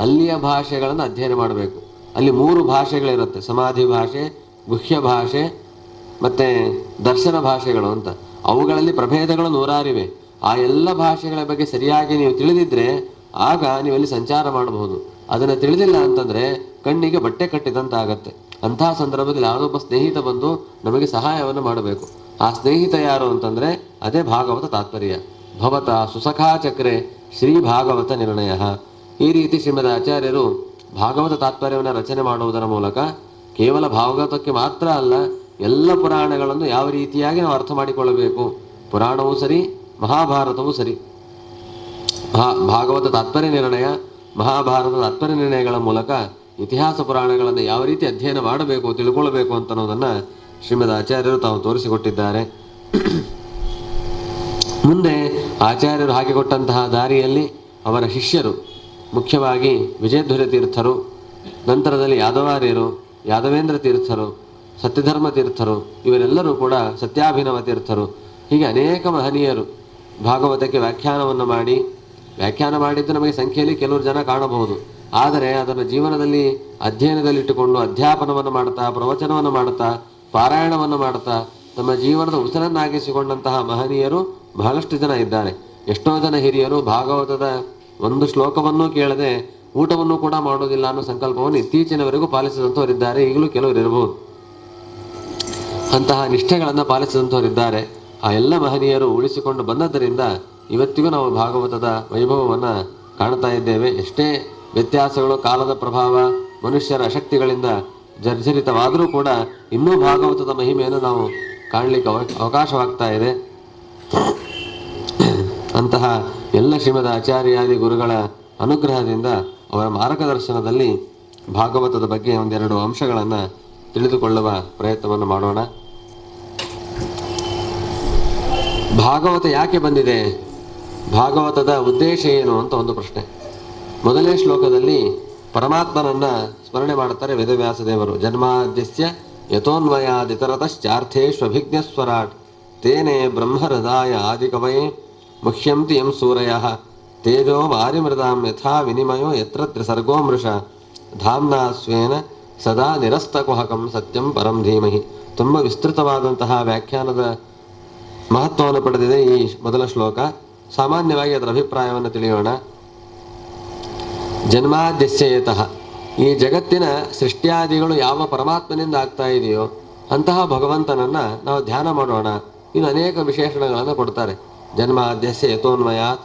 ಅಲ್ಲಿಯ ಭಾಷೆಗಳನ್ನು ಅಧ್ಯಯನ ಮಾಡಬೇಕು. ಅಲ್ಲಿ 3 ಭಾಷೆಗಳಿರುತ್ತೆ: ಸಮಾಧಿ ಭಾಷೆ, ಗುಹ್ಯ ಭಾಷೆ ಮತ್ತು ದರ್ಶನ ಭಾಷೆಗಳು ಅಂತ. ಅವುಗಳಲ್ಲಿ ಪ್ರಭೇದಗಳು 106 ಆ ಎಲ್ಲ ಭಾಷೆಗಳ ಬಗ್ಗೆ ಸರಿಯಾಗಿ ನೀವು ತಿಳಿದಿದ್ರೆ ಆಗ ನೀವಲ್ಲಿ ಸಂಚಾರ ಮಾಡಬಹುದು. ಅದನ್ನು ತಿಳಿದಿಲ್ಲ ಅಂತಂದರೆ ಕಣ್ಣಿಗೆ ಬಟ್ಟೆ ಕಟ್ಟಿದಂತಾಗತ್ತೆ. ಅಂತಹ ಸಂದರ್ಭದಲ್ಲಿ ಯಾವುದೊಬ್ಬ ಸ್ನೇಹಿತ ಬಂದು ನಮಗೆ ಸಹಾಯವನ್ನು ಮಾಡಬೇಕು. ಆ ಸ್ನೇಹಿತ ಯಾರು ಅಂತಂದರೆ ಅದೇ ಭಾಗವತ ತಾತ್ಪರ್ಯ. ಭವತ ಸುಸಖಾಚಕ್ರೆ ಶ್ರೀ ಭಾಗವತ ನಿರ್ಣಯ. ಈ ರೀತಿ ಶ್ರೀಮದ್ ಆಚಾರ್ಯರು ಭಾಗವತ ತಾತ್ಪರ್ಯವನ್ನು ರಚನೆ ಮಾಡುವುದರ ಮೂಲಕ ಕೇವಲ ಭಾಗವತಕ್ಕೆ ಮಾತ್ರ ಅಲ್ಲ, ಎಲ್ಲ ಪುರಾಣಗಳನ್ನು ಯಾವ ರೀತಿಯಾಗಿ ನಾವು ಅರ್ಥ ಮಾಡಿಕೊಳ್ಳಬೇಕು, ಪುರಾಣವೂ ಸರಿ ಮಹಾಭಾರತವೂ ಸರಿ, ಭಾಗವತ ತಾತ್ಪರ್ಯ ನಿರ್ಣಯ, ಮಹಾಭಾರತ ತಾತ್ಪರ್ಯ ನಿರ್ಣಯಗಳ ಮೂಲಕ ಇತಿಹಾಸ ಪುರಾಣಗಳನ್ನು ಯಾವ ರೀತಿ ಅಧ್ಯಯನ ಮಾಡಬೇಕು, ತಿಳ್ಕೊಳ್ಬೇಕು ಅಂತ ಅನ್ನೋದನ್ನು ಶ್ರೀಮದ್ ಆಚಾರ್ಯರು ತಾವು ತೋರಿಸಿಕೊಟ್ಟಿದ್ದಾರೆ. ಮುಂದೆ ಆಚಾರ್ಯರು ಹಾಕಿಕೊಟ್ಟಂತಹ ದಾರಿಯಲ್ಲಿ ಅವರ ಶಿಷ್ಯರು, ಮುಖ್ಯವಾಗಿ ವಿಜಯಧ್ವಜ ತೀರ್ಥರು, ನಂತರದಲ್ಲಿ ಯಾದವಾರ್ಯರು, ಯಾದವೇಂದ್ರ ತೀರ್ಥರು, ಸತ್ಯಧರ್ಮ ತೀರ್ಥರು, ಇವರೆಲ್ಲರೂ ಕೂಡ ಸತ್ಯಾಭಿನವ ತೀರ್ಥರು, ಹೀಗೆ ಅನೇಕ ಮಹನೀಯರು ಭಾಗವತಕ್ಕೆ ವ್ಯಾಖ್ಯಾನವನ್ನು ಮಾಡಿದ್ದು ನಮಗೆ ಸಂಖ್ಯೆಯಲ್ಲಿ ಕೆಲವರು ಜನ ಕಾಣಬಹುದು. ಆದರೆ ಅದನ್ನು ಜೀವನದಲ್ಲಿ ಅಧ್ಯಯನದಲ್ಲಿಟ್ಟುಕೊಂಡು ಅಧ್ಯಾಪನವನ್ನು ಮಾಡ್ತಾ, ಪ್ರವಚನವನ್ನು ಮಾಡ್ತಾ, ಪಾರಾಯಣವನ್ನು ಮಾಡ್ತಾ ತಮ್ಮ ಜೀವನದ ಉಸಿರನ್ನಾಗಿಸಿಕೊಂಡಂತಹ ಮಹನೀಯರು ಬಹಳಷ್ಟು ಜನ ಇದ್ದಾರೆ. ಎಷ್ಟೋ ಜನ ಹಿರಿಯರು ಭಾಗವತದ ಒಂದು ಶ್ಲೋಕವನ್ನೂ ಕೇಳದೆ ಊಟವನ್ನು ಕೂಡ ಮಾಡೋದಿಲ್ಲ ಅನ್ನೋ ಸಂಕಲ್ಪವನ್ನು ಇತ್ತೀಚಿನವರೆಗೂ ಪಾಲಿಸಿದಂಥವರಿದ್ದಾರೆ. ಈಗಲೂ ಕೆಲವರು ಇರಬಹುದು. ಅಂತಹ ನಿಷ್ಠೆಗಳನ್ನು ಪಾಲಿಸಿದಂಥವರಿದ್ದಾರೆ. ಆ ಎಲ್ಲ ಮಹನೀಯರು ಉಳಿಸಿಕೊಂಡು ಬಂದದ್ದರಿಂದ ಇವತ್ತಿಗೂ ನಾವು ಭಾಗವತದ ವೈಭವವನ್ನು ಕಾಣ್ತಾ ಇದ್ದೇವೆ. ಎಷ್ಟೇ ವ್ಯತ್ಯಾಸಗಳು, ಕಾಲದ ಪ್ರಭಾವ, ಮನುಷ್ಯರ ಅಶಕ್ತಿಗಳಿಂದ ಜರ್ಜರಿತವಾದರೂ ಕೂಡ ಇನ್ನೂ ಭಾಗವತದ ಮಹಿಮೆಯನ್ನು ನಾವು ಕಾಣಲಿಕ್ಕೆ ಅವಕಾಶವಾಗ್ತಾ ಇದೆ. ಅಂತಹ ಎಲ್ಲ ಶ್ರೀಮದ್ ಆಚಾರ್ಯಾದಿ ಗುರುಗಳ ಅನುಗ್ರಹದಿಂದ, ಅವರ ಮಾರ್ಗದರ್ಶನದಲ್ಲಿ ಭಾಗವತದ ಬಗ್ಗೆ ಒಂದೆರಡು ಅಂಶಗಳನ್ನು ತಿಳಿದುಕೊಳ್ಳುವ ಪ್ರಯತ್ನವನ್ನು ಮಾಡೋಣ. ಭಾಗವತ ಯಾಕೆ ಬಂದಿದೆ, ಭಾಗವತದ ಉದ್ದೇಶ ಏನು ಅಂತ ಒಂದು ಪ್ರಶ್ನೆ. ಮೊದಲನೇ ಶ್ಲೋಕದಲ್ಲಿ ಪರಮಾತ್ಮನನ್ನ ಸ್ಮರಣೆ ಮಾಡುತ್ತಾರೆ ವೇದವ್ಯಾಸ ದೇವರು. ಜನ್ಮಾದ್ಯಸ್ಯ ಯಥೋನ್ಮಯಾದಿತರತಶ್ಚಾರ್ಥೇಷ್ವಭಿಜ್ಞಸ್ವರಾಟ್ ತೇನೆ ಬ್ರಹ್ಮಹೃದಾಯ ಆದಿಕವಯೇ ಮುಹ್ಯಂತಿ ಯಂ ಸೂರಯಃ ತೇಜೋ ವಾರಿಮೃದಾಂ ಯಥಾ ವಿನಿಮಯೋ ಯತ್ರ ತ್ರಿಸರ್ಗೋ ಮೃಷ ಧಾಮ್ನಾ ಸ್ವೇನ ಸದಾ ನಿರಸ್ತಕುಹಕಂ ಸತ್ಯಂ ಪರಂ ಧೀಮಹಿ. ತುಂಬ ವಿಸ್ತೃತವಾದಂತಹ ವ್ಯಾಖ್ಯಾನದ ಮಹತ್ವವನ್ನು ಪಡೆದಿದೆ ಈ ಮೊದಲ ಶ್ಲೋಕ. ಸಾಮಾನ್ಯವಾಗಿ ಅದರ ಅಭಿಪ್ರಾಯವನ್ನು ತಿಳಿಯೋಣ. ಜನ್ಮಾದ್ಯಸ್ಯಯತಃ, ಈ ಜಗತ್ತಿನ ಸೃಷ್ಟಿಯಾದಿಗಳು ಯಾವ ಪರಮಾತ್ಮನಿಂದ ಆಗ್ತಾ ಇದೆಯೋ ಅಂತಹ ಭಗವಂತನನ್ನು ನಾವು ಧ್ಯಾನ ಮಾಡೋಣ. ಇನ್ನು ಅನೇಕ ವಿಶೇಷಣಗಳನ್ನು ಕೊಡ್ತಾರೆ. ಜನ್ಮಾದ್ಯಸ್ಯ ಯಥೋನ್ಮಯಾತ್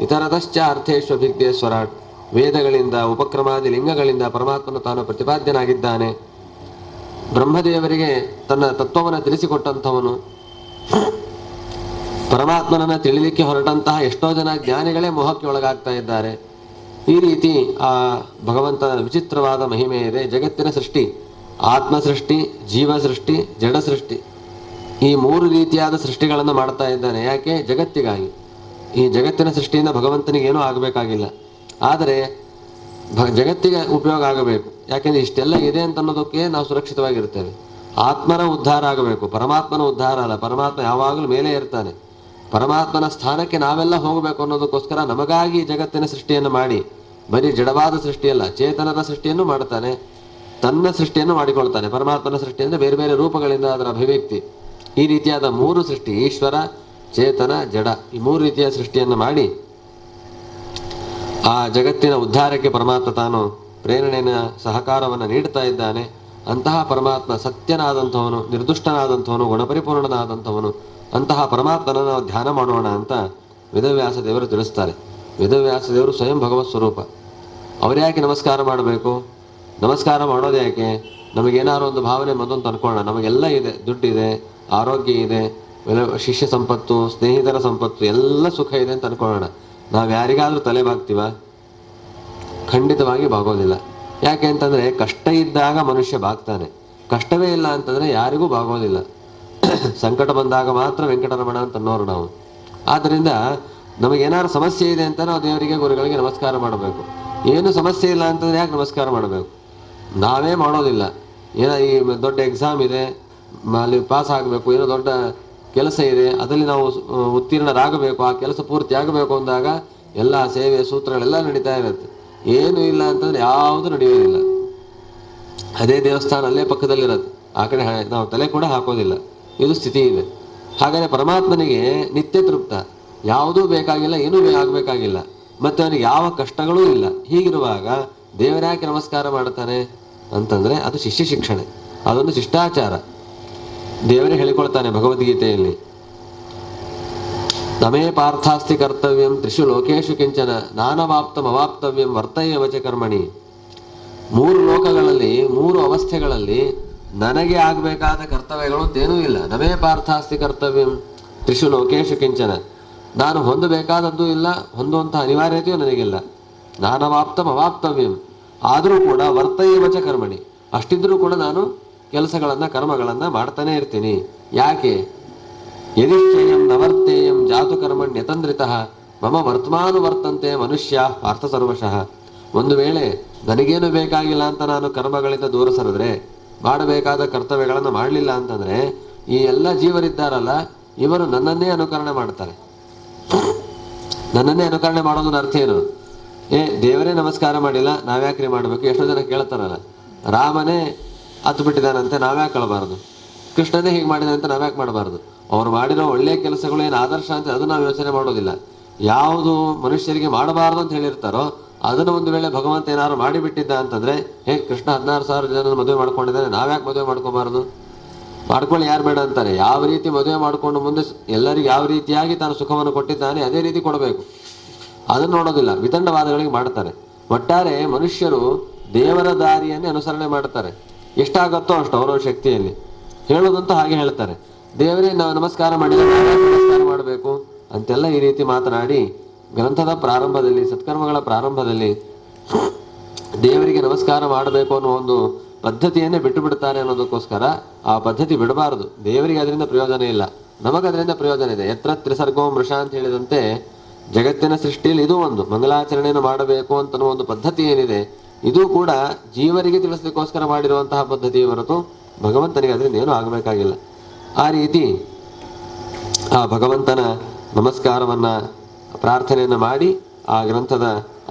ಇತರತಶ್ಚ ಅರ್ಥೇಶ್ವಭಿಜ್ಞೇಶ್ವರಾಟ್, ವೇದಗಳಿಂದ ಉಪಕ್ರಮಾದಿ ಲಿಂಗಗಳಿಂದ ಪರಮಾತ್ಮನು ತಾನು ಪ್ರತಿಪಾದ್ಯನಾಗಿದ್ದಾನೆ. ಬ್ರಹ್ಮದೇವರಿಗೆ ತನ್ನ ತತ್ವವನ್ನು ತಿಳಿಸಿಕೊಟ್ಟಂಥವನು. ಪರಮಾತ್ಮನನ್ನು ತಿಳಿಲಿಕ್ಕೆ ಹೊರಟಂತಹ ಎಷ್ಟೋ ಜನ ಜ್ಞಾನಿಗಳೇ ಮೋಹಕ್ಕೆ ಒಳಗಾಗ್ತಾ ಇದ್ದಾರೆ. ಈ ರೀತಿ ಆ ಭಗವಂತನ ವಿಚಿತ್ರವಾದ ಮಹಿಮೆ ಇದೆ. ಜಗತ್ತಿನ ಸೃಷ್ಟಿ, ಆತ್ಮ ಸೃಷ್ಟಿ, ಜೀವ ಸೃಷ್ಟಿ, ಜಡ ಸೃಷ್ಟಿ, ಈ 3 ರೀತಿಯಾದ ಸೃಷ್ಟಿಗಳನ್ನು ಮಾಡ್ತಾ ಇದ್ದಾನೆ. ಯಾಕೆ? ಜಗತ್ತಿಗಾಗಿ. ಈ ಜಗತ್ತಿನ ಸೃಷ್ಟಿಯಿಂದ ಭಗವಂತನಿಗೇನೂ ಆಗಬೇಕಾಗಿಲ್ಲ. ಆದರೆ ಜಗತ್ತಿಗೆ ಉಪಯೋಗ ಆಗಬೇಕು. ಯಾಕೆಂದರೆ ಇಷ್ಟೆಲ್ಲ ಇದೆ ಅಂತ ಅನ್ನೋದಕ್ಕೆ ನಾವು ಸುರಕ್ಷಿತವಾಗಿರ್ತೇವೆ. ಆತ್ಮನ ಉದ್ಧಾರ ಆಗಬೇಕು, ಪರಮಾತ್ಮನ ಉದ್ಧಾರ ಅಲ್ಲ. ಪರಮಾತ್ಮ ಯಾವಾಗಲೂ ಮೇಲೆ ಇರ್ತಾನೆ. ಪರಮಾತ್ಮನ ಸ್ಥಾನಕ್ಕೆ ನಾವೆಲ್ಲ ಹೋಗಬೇಕು ಅನ್ನೋದಕ್ಕೋಸ್ಕರ ನಮಗಾಗಿ ಜಗತ್ತಿನ ಸೃಷ್ಟಿಯನ್ನು ಮಾಡಿ, ಬರೀ ಜಡವಾದ ಸೃಷ್ಟಿಯಲ್ಲ, ಚೇತನದ ಸೃಷ್ಟಿಯನ್ನು ಮಾಡ್ತಾನೆ, ತನ್ನ ಸೃಷ್ಟಿಯನ್ನು ಮಾಡಿಕೊಳ್ತಾನೆ. ಪರಮಾತ್ಮನ ಸೃಷ್ಟಿ ಅಂದರೆ ಬೇರೆ ಬೇರೆ ರೂಪಗಳಿಂದ ಅದರ ಅಭಿವ್ಯಕ್ತಿ. ಈ ರೀತಿಯಾದ ಮೂರು ಸೃಷ್ಟಿ, ಈಶ್ವರ, ಚೇತನ, ಜಡ, ಈ ಮೂರು ರೀತಿಯ ಸೃಷ್ಟಿಯನ್ನು ಮಾಡಿ ಆ ಜಗತ್ತಿನ ಉದ್ಧಾರಕ್ಕೆ ಪರಮಾತ್ಮ ತಾನು ಪ್ರೇರಣೆಯ ಸಹಕಾರವನ್ನು ನೀಡ್ತಾ ಇದ್ದಾನೆ. ಅಂತಹ ಪರಮಾತ್ಮ ಸತ್ಯನಾದಂಥವನು, ನಿರ್ದುಷ್ಟನಾದಂಥವನು, ಗುಣಪರಿಪೂರ್ಣನಾದಂಥವನು. ಅಂತಹ ಪರಮಾತ್ಮನ ನಾವು ಧ್ಯಾನ ಮಾಡೋಣ ಅಂತ ವೇದವ್ಯಾಸ ದೇವರು ತಿಳಿಸ್ತಾರೆ. ವೇದವ್ಯಾಸ ದೇವರು ಸ್ವಯಂ ಭಗವತ್ ಸ್ವರೂಪ. ಅವ್ರು ಯಾಕೆ ನಮಸ್ಕಾರ ಮಾಡಬೇಕು? ನಮಸ್ಕಾರ ಮಾಡೋದು ಯಾಕೆ? ನಮಗೇನಾದ್ರು ಒಂದು ಭಾವನೆ ಮೊದಲು ತಂದ್ಕೊಳ್ಳೋಣ. ನಮಗೆಲ್ಲ ಇದೆ, ದುಡ್ಡಿದೆ, ಆರೋಗ್ಯ ಇದೆ, ಶಿಷ್ಯ ಸಂಪತ್ತು, ಸ್ನೇಹಿತರ ಸಂಪತ್ತು, ಎಲ್ಲ ಸುಖ ಇದೆ ಅಂತ ಅನ್ಕೊಳ್ಳೋಣ. ನಾವು ಯಾರಿಗಾದ್ರೂ ತಲೆ ಬಾಗ್ತೀವ? ಖಂಡಿತವಾಗಿ ಬಾಗೋದಿಲ್ಲ. ಯಾಕೆ ಅಂತಂದರೆ ಕಷ್ಟ ಇದ್ದಾಗ ಮನುಷ್ಯ ಬಾಗ್ತಾನೆ, ಕಷ್ಟವೇ ಇಲ್ಲ ಅಂತಂದರೆ ಯಾರಿಗೂ ಬಾಗೋದಿಲ್ಲ. ಸಂಕಟ ಬಂದಾಗ ಮಾತ್ರ ವೆಂಕಟರಮಣ ಅಂತ ಅನ್ನೋರು ನಾವು. ಆದ್ದರಿಂದ ನಮಗೇನಾದ್ರು ಸಮಸ್ಯೆ ಇದೆ ಅಂತ ನಾವು ದೇವರಿಗೆ, ಗುರುಗಳಿಗೆ ನಮಸ್ಕಾರ ಮಾಡಬೇಕು. ಏನು ಸಮಸ್ಯೆ ಇಲ್ಲ ಅಂತಂದರೆ ಯಾಕೆ ನಮಸ್ಕಾರ ಮಾಡಬೇಕು? ನಾವೇ ಮಾಡೋದಿಲ್ಲ. ಏನೋ ಈ ದೊಡ್ಡ ಎಕ್ಸಾಮ್ ಇದೆ, ಅಲ್ಲಿ ಪಾಸ್ ಆಗಬೇಕು, ಏನೋ ದೊಡ್ಡ ಕೆಲಸ ಇದೆ, ಅದರಲ್ಲಿ ನಾವು ಉತ್ತೀರ್ಣರಾಗಬೇಕು, ಆ ಕೆಲಸ ಪೂರ್ತಿ ಆಗಬೇಕು ಅಂದಾಗ ಎಲ್ಲ ಸೇವೆ ಸೂತ್ರಗಳೆಲ್ಲ ನಡೀತಾ ಇರುತ್ತೆ. ಏನೂ ಇಲ್ಲ ಅಂತಂದರೆ ಯಾವುದು ನಡೆಯೋದಿಲ್ಲ. ಅದೇ ದೇವಸ್ಥಾನ ಅಲ್ಲೇ ಪಕ್ಕದಲ್ಲಿರುತ್ತೆ, ಆ ಕಡೆ ನಾವು ತಲೆ ಕೂಡ ಹಾಕೋದಿಲ್ಲ. ಇದು ಸ್ಥಿತಿ ಇದೆ. ಹಾಗಾದರೆ ಪರಮಾತ್ಮನಿಗೆ ನಿತ್ಯ ತೃಪ್ತ, ಯಾವುದೂ ಬೇಕಾಗಿಲ್ಲ, ಏನೂ ಆಗಬೇಕಾಗಿಲ್ಲ, ಮತ್ತು ಅವನಿಗೆ ಯಾವ ಕಷ್ಟಗಳೂ ಇಲ್ಲ. ಹೀಗಿರುವಾಗ ದೇವರ್ಯಾಕೆ ನಮಸ್ಕಾರ ಮಾಡ್ತಾನೆ ಅಂತಂದರೆ ಅದು ಶಿಷ್ಯ ಶಿಕ್ಷಣೆ, ಅದೊಂದು ಶಿಷ್ಟಾಚಾರ. ದೇವರೇ ಹೇಳಿಕೊಳ್ತಾನೆ ಭಗವದ್ಗೀತೆಯಲ್ಲಿ, ನಮೇ ಪಾರ್ಥಾಸ್ತಿ ಕರ್ತವ್ಯಂ ತ್ರಿಷು ಲೋಕೇಶು ಕಿಂಚನ ನಾನವಾಪ್ತಂ ಅವಾಪ್ತವ್ಯಂ ವರ್ತಯೇವಚ ಕರ್ಮಣಿ. ಮೂರು ಲೋಕಗಳಲ್ಲಿ, ಮೂರು ಅವಸ್ಥೆಗಳಲ್ಲಿ ನನಗೆ ಆಗಬೇಕಾದ ಕರ್ತವ್ಯಗಳು ಅಂತೇನೂ ಇಲ್ಲ. ನಮೇ ಪಾರ್ಥಾಸ್ತಿ ಕರ್ತವ್ಯಂ ತ್ರಿಷು ಲೋಕೇಶು ಕಿಂಚನ, ನಾನು ಹೊಂದಬೇಕಾದದ್ದು ಇಲ್ಲ, ಹೊಂದುವಂಥ ಅನಿವಾರ್ಯತೆಯೂ ನನಗಿಲ್ಲ. ನಾನವಾಪ್ತಂ ಅವಾಪ್ತವ್ಯಂ, ಆದರೂ ಕೂಡ ವರ್ತಯೇವಚ ಕರ್ಮಣಿ, ಅಷ್ಟಿದ್ರೂ ಕೂಡ ನಾನು ಕೆಲಸಗಳನ್ನು, ಕರ್ಮಗಳನ್ನು ಮಾಡ್ತಾನೆ ಇರ್ತೀನಿ. ಯಾಕೆ? ಯದಿಶ್ಚಯಂ ನವರ್ತೇಯಂ ಜಾತು ಕರ್ಮಣ್ಯತಂದ್ರಿತಃ ಮಮ ವರ್ತಮಾನುವರ್ತಂತೆ ಮನುಷ್ಯ ಪಾರ್ಥ ಸರ್ವಶಃ. ಒಂದು ವೇಳೆ ನನಗೇನು ಬೇಕಾಗಿಲ್ಲ ಅಂತ ನಾನು ಕರ್ಮಗಳಿಂದ ದೂರ ಸರಿದ್ರೆ, ಮಾಡಬೇಕಾದ ಕರ್ತವ್ಯಗಳನ್ನು ಮಾಡಲಿಲ್ಲ ಅಂತಂದರೆ, ಈ ಎಲ್ಲ ಜೀವರಿದ್ದಾರಲ್ಲ ಇವರು ನನ್ನನ್ನೇ ಅನುಕರಣೆ ಮಾಡ್ತಾರೆ. ನನ್ನನ್ನೇ ಅನುಕರಣೆ ಮಾಡೋದನ್ನ ಅರ್ಥ ಏನು? ದೇವರೇ ನಮಸ್ಕಾರ ಮಾಡಿಲ್ಲ, ನಾವ್ಯಾಕ್ರಿ ಮಾಡಬೇಕು? ಎಷ್ಟೋ ಜನ ಕೇಳ್ತಾರಲ್ಲ, ರಾಮನೇ ಹತ್ತು ಬಿಟ್ಟಿದ್ದಾನಂತೆ ನಾವ್ಯಾಕೆ ಕಳಬಾರ್ದು, ಕೃಷ್ಣನೇ ಹೀಗೆ ಮಾಡಿದಂತೆ ನಾವ್ಯಾಕೆ ಮಾಡಬಾರ್ದು? ಅವ್ರು ಮಾಡಿರೋ ಒಳ್ಳೆಯ ಕೆಲಸಗಳು ಏನು ಆದರ್ಶ ಅಂತ ಅದು ನಾವು ಯೋಚನೆ ಮಾಡೋದಿಲ್ಲ. ಯಾವುದು ಮನುಷ್ಯರಿಗೆ ಮಾಡಬಾರ್ದು ಅಂತ ಹೇಳಿರ್ತಾರೋ ಅದನ್ನು ಒಂದು ವೇಳೆ ಭಗವಂತ ಏನಾದ್ರು ಮಾಡಿಬಿಟ್ಟಿದ್ದ ಅಂತಂದರೆ, ಕೃಷ್ಣ 16,000 ಜನ ಮದುವೆ ಮಾಡ್ಕೊಂಡಿದ್ದಾನೆ, ನಾವ್ಯಾಕೆ ಮದುವೆ ಮಾಡ್ಕೋಬಾರ್ದು? ಮಾಡ್ಕೊಳ್ಳಿ, ಯಾರು ಬೇಡ ಅಂತಾರೆ? ಯಾವ ರೀತಿ ಮದುವೆ ಮಾಡಿಕೊಂಡು ಮುಂದೆ ಎಲ್ಲರಿಗೂ ಯಾವ ರೀತಿಯಾಗಿ ತಾನು ಸುಖವನ್ನು ಕೊಟ್ಟಿದ್ದಾನೆ ಅದೇ ರೀತಿ ಕೊಡಬೇಕು. ಅದನ್ನು ನೋಡೋದಿಲ್ಲ, ವಿತಂಡವಾದಗಳಿಗೆ ಮಾಡ್ತಾರೆ. ಒಟ್ಟಾರೆ ಮನುಷ್ಯರು ದೇವರ ದಾರಿಯನ್ನೇ ಅನುಸರಣೆ ಮಾಡ್ತಾರೆ. ಎಷ್ಟಾಗತ್ತೋ ಅಷ್ಟು ಅವರವ್ರ ಶಕ್ತಿಯಲ್ಲಿ. ಹೇಳೋದಂತೂ ಹಾಗೆ ಹೇಳ್ತಾರೆ, ದೇವರೇ ನಾವು ನಮಸ್ಕಾರ ಮಾಡಿಲ್ಲ, ನಮಸ್ಕಾರ ಮಾಡಬೇಕು ಅಂತೆಲ್ಲ ಈ ರೀತಿ ಮಾತನಾಡಿ ಗ್ರಂಥದ ಪ್ರಾರಂಭದಲ್ಲಿ, ಸತ್ಕರ್ಮಗಳ ಪ್ರಾರಂಭದಲ್ಲಿ ದೇವರಿಗೆ ನಮಸ್ಕಾರ ಮಾಡಬೇಕು ಅನ್ನೋ ಒಂದು ಪದ್ಧತಿಯನ್ನೇ ಬಿಟ್ಟು ಬಿಡ್ತಾರೆ ಅನ್ನೋದಕ್ಕೋಸ್ಕರ ಆ ಪದ್ಧತಿ ಬಿಡಬಾರದು. ದೇವರಿಗೆ ಅದರಿಂದ ಪ್ರಯೋಜನ ಇಲ್ಲ, ನಮಗದರಿಂದ ಪ್ರಯೋಜನ ಇದೆ. ಯತ್ರ ತ್ರಿಸರ್ಗೋ ಮೃಷ ಅಂತ ಹೇಳಿದಂತೆ ಜಗತ್ತಿನ ಸೃಷ್ಟಿಯಲ್ಲಿ ಇದು ಒಂದು ಮಂಗಲಾಚರಣೆಯನ್ನು ಮಾಡಬೇಕು ಅಂತನೋ ಒಂದು ಪದ್ಧತಿ ಏನಿದೆ, ಇದು ಕೂಡ ಜೀವರಿಗೆ ತಿಳಿಸಲಿಕ್ಕೋಸ್ಕರ ಮಾಡಿರುವಂತಹ ಪದ್ಧತಿ ಹೊರತು ಭಗವಂತನಿಗೆ ಅದರಿಂದ ಏನೂ ಆಗಬೇಕಾಗಿಲ್ಲ. ಆ ರೀತಿ ಆ ಭಗವಂತನ ನಮಸ್ಕಾರವನ್ನು, ಪ್ರಾರ್ಥನೆಯನ್ನು ಮಾಡಿ ಆ ಗ್ರಂಥದ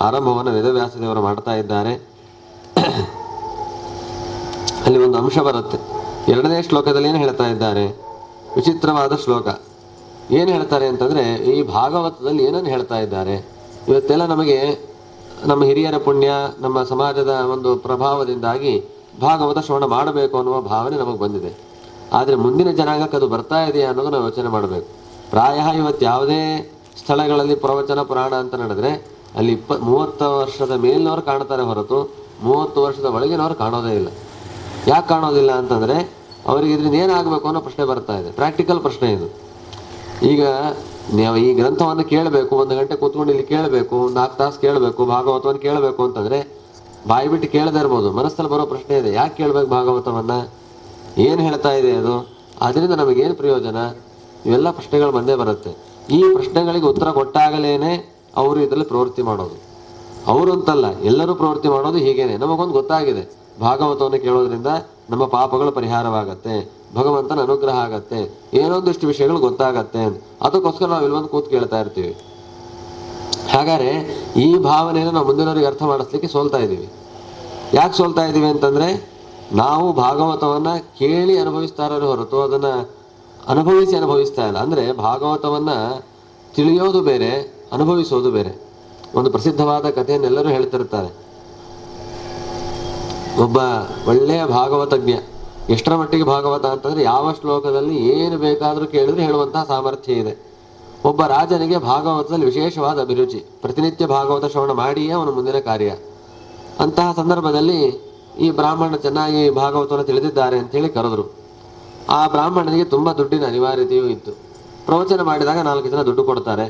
ಆರಂಭವನ್ನು ವೇದವ್ಯಾಸದೇವರು ಮಾಡ್ತಾ ಇದ್ದಾರೆ. ಅಲ್ಲಿ ಒಂದು ಅಂಶ ಬರುತ್ತೆ. 2ನೇ ಶ್ಲೋಕದಲ್ಲಿ ಏನು ಹೇಳ್ತಾ ಇದ್ದಾರೆ? ವಿಚಿತ್ರವಾದ ಶ್ಲೋಕ. ಏನು ಹೇಳ್ತಾರೆ ಅಂತಂದರೆ, ಈ ಭಾಗವತದಲ್ಲಿ ಏನನ್ನು ಹೇಳ್ತಾ ಇದ್ದಾರೆ? ಇವತ್ತೆಲ್ಲ ನಮಗೆ ನಮ್ಮ ಹಿರಿಯರ ಪುಣ್ಯ, ನಮ್ಮ ಸಮಾಜದ ಒಂದು ಪ್ರಭಾವದಿಂದಾಗಿ ಭಾಗವತ ಶ್ರವಣ ಮಾಡಬೇಕು ಅನ್ನುವ ಭಾವನೆ ನಮಗೆ ಬಂದಿದೆ. ಆದರೆ ಮುಂದಿನ ಜನಾಂಗಕ್ಕೆ ಅದು ಬರ್ತಾ ಇದೆಯಾ ಅನ್ನೋದು ನಾವು ಯೋಚನೆ ಮಾಡಬೇಕು. ಪ್ರಾಯ ಇವತ್ತು ಯಾವುದೇ ಸ್ಥಳಗಳಲ್ಲಿ ಪ್ರವಚನ ಪುರಾಣ ಅಂತ ನಡೆದ್ರೆ ಅಲ್ಲಿ 30 ವರ್ಷದ ಮೇಲಿನವ್ರು ಕಾಣ್ತಾರೆ ಹೊರತು 30 ವರ್ಷದ ಒಳಗಿನವ್ರು ಕಾಣೋದೇ ಇಲ್ಲ. ಯಾಕೆ ಕಾಣೋದಿಲ್ಲ ಅಂತಂದರೆ ಅವರಿಗೆ ಇದರಿಂದ ಏನಾಗಬೇಕು ಅನ್ನೋ ಪ್ರಶ್ನೆ ಬರ್ತಾ ಇದೆ. ಪ್ರಾಕ್ಟಿಕಲ್ ಪ್ರಶ್ನೆ ಇದು. ಈಗ ನೀವು ಈ ಗ್ರಂಥವನ್ನು ಕೇಳಬೇಕು, 1 ಗಂಟೆ ಕೂತ್ಕೊಂಡು ಇಲ್ಲಿ ಕೇಳಬೇಕು, 4 ತಾಸು ಕೇಳಬೇಕು, ಭಾಗವತವನ್ನು ಕೇಳಬೇಕು ಅಂತಂದರೆ ಬಾಯಿ ಬಿಟ್ಟು ಕೇಳದೇ ಇರ್ಬೋದು. ಮನಸ್ಸಲ್ಲಿ ಬರೋ ಪ್ರಶ್ನೆ ಇದೆ, ಯಾಕೆ ಕೇಳಬೇಕು ಭಾಗವತವನ್ನು, ಏನು ಹೇಳ್ತಾ ಇದೆ ಅದು, ಅದರಿಂದ ನಮಗೇನು ಪ್ರಯೋಜನ? ಇವೆಲ್ಲ ಪ್ರಶ್ನೆಗಳು ಬಂದೇ ಬರುತ್ತೆ. ಈ ಪ್ರಶ್ನೆಗಳಿಗೆ ಉತ್ತರ ಕೊಟ್ಟಾಗಲೇ ಅವರು ಇದರಲ್ಲಿ ಪ್ರವೃತ್ತಿ ಮಾಡೋದು. ಅವರು ಅಂತಲ್ಲ, ಎಲ್ಲರೂ ಪ್ರವೃತ್ತಿ ಮಾಡೋದು ಹೀಗೇನೆ. ನಮಗೊಂದು ಗೊತ್ತಾಗಿದೆ, ಭಾಗವತವನ್ನು ಕೇಳೋದ್ರಿಂದ ನಮ್ಮ ಪಾಪಗಳು ಪರಿಹಾರವಾಗತ್ತೆ, ಭಗವಂತನ ಅನುಗ್ರಹ ಆಗತ್ತೆ, ಏನೊಂದಿಷ್ಟು ವಿಷಯಗಳು ಗೊತ್ತಾಗತ್ತೆ. ಅದಕ್ಕೋಸ್ಕರ ನಾವು ಇಲ್ವೊಂದು ಕೂತ್ ಕೇಳ್ತಾ ಇರ್ತೀವಿ. ಹಾಗಾದ್ರೆ ಈ ಭಾವನೆಯನ್ನು ನಾವು ಮುಂದಿನವರಿಗೆ ಅರ್ಥ ಮಾಡಿಸ್ಲಿಕ್ಕೆ ಸೋಲ್ತಾ ಇದ್ದೀವಿ. ಯಾಕೆ ಸೋಲ್ತಾ ಇದ್ದೀವಿ ಅಂತಂದ್ರೆ, ನಾವು ಭಾಗವತವನ್ನ ಕೇಳಿ ಅನುಭವಿಸ್ತಾ ಇರೋರು ಹೊರತು ಅದನ್ನ ಅನುಭವಿಸ್ತಾ ಇಲ್ಲ. ಅಂದ್ರೆ ಭಾಗವತವನ್ನ ತಿಳಿಯೋದು ಬೇರೆ, ಅನುಭವಿಸೋದು ಬೇರೆ. ಒಂದು ಪ್ರಸಿದ್ಧವಾದ ಕಥೆಯನ್ನೆಲ್ಲರೂ ಹೇಳ್ತಿರ್ತಾರೆ. ಒಬ್ಬ ಒಳ್ಳೆಯ ಭಾಗವತಜ್ಞ, ಎಷ್ಟರ ಮಟ್ಟಿಗೆ ಭಾಗವತ ಅಂತಂದ್ರೆ ಯಾವ ಶ್ಲೋಕದಲ್ಲಿ ಏನು ಬೇಕಾದರೂ ಕೇಳಿದ್ರೆ ಹೇಳುವಂತಹ ಸಾಮರ್ಥ್ಯ ಇದೆ. ಒಬ್ಬ ರಾಜನಿಗೆ ಭಾಗವತದಲ್ಲಿ ವಿಶೇಷವಾದ ಅಭಿರುಚಿ, ಪ್ರತಿನಿತ್ಯ ಭಾಗವತ ಶ್ರವಣ ಮಾಡಿಯೇ ಅವನ ಮುಂದಿನ ಕಾರ್ಯ. ಅಂತಹ ಸಂದರ್ಭದಲ್ಲಿ ಈ ಬ್ರಾಹ್ಮಣ ಚೆನ್ನಾಗಿ ಭಾಗವತವನ್ನು ತಿಳಿದಿದ್ದಾರೆ ಅಂತೇಳಿ ಕರೆದ್ರು. ಆ ಬ್ರಾಹ್ಮಣನಿಗೆ ತುಂಬ ದುಡ್ಡಿನ ಅನಿವಾರ್ಯತೆಯೂ ಇತ್ತು. ಪ್ರವಚನ ಮಾಡಿದಾಗ 4 ಜನ ದುಡ್ಡು ಕೊಡ್ತಾರೆ,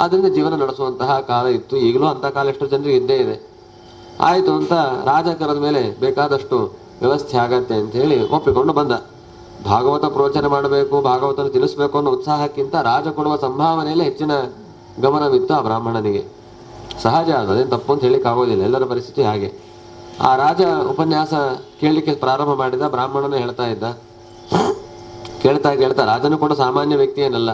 ಅದರಿಂದ ಜೀವನ ನಡೆಸುವಂತಹ ಕಾಲ ಇತ್ತು. ಈಗಲೂ ಅಂಥ ಕಾಲ ಎಷ್ಟೋ ಜನರಿಗೆ ಇದ್ದೇ ಇದೆ. ಆಯಿತು ಅಂತ ರಾಜ ಕರೆದ ಮೇಲೆ ಬೇಕಾದಷ್ಟು ವ್ಯವಸ್ಥೆ ಆಗತ್ತೆ ಅಂತ ಹೇಳಿ ಒಪ್ಪಿಕೊಂಡು ಬಂದ. ಭಾಗವತ ಪ್ರವಚನ ಮಾಡಬೇಕು, ಭಾಗವತನ ತಿಳಿಸ್ಬೇಕು ಅನ್ನೋ ಉತ್ಸಾಹಕ್ಕಿಂತ ರಾಜ ಕೊಡುವ ಸಂಭಾವನೆಯಲ್ಲೇ ಹೆಚ್ಚಿನ ಗಮನವಿತ್ತು ಆ ಬ್ರಾಹ್ಮಣನಿಗೆ. ಸಹಜ, ಅದೇನು ತಪ್ಪು ಅಂತ ಹೇಳಿಕ್ಕೆ ಆಗೋದಿಲ್ಲ, ಎಲ್ಲರ ಪರಿಸ್ಥಿತಿ ಹಾಗೆ. ಆ ರಾಜ ಉಪನ್ಯಾಸ ಕೇಳಲಿಕ್ಕೆ ಪ್ರಾರಂಭ ಮಾಡಿದ. ಬ್ರಾಹ್ಮಣನ ಹೇಳ್ತಾ ಇದ್ದ. ಕೇಳ್ತಾ ರಾಜನು ಕೂಡ ಸಾಮಾನ್ಯ ವ್ಯಕ್ತಿ ಏನಲ್ಲ.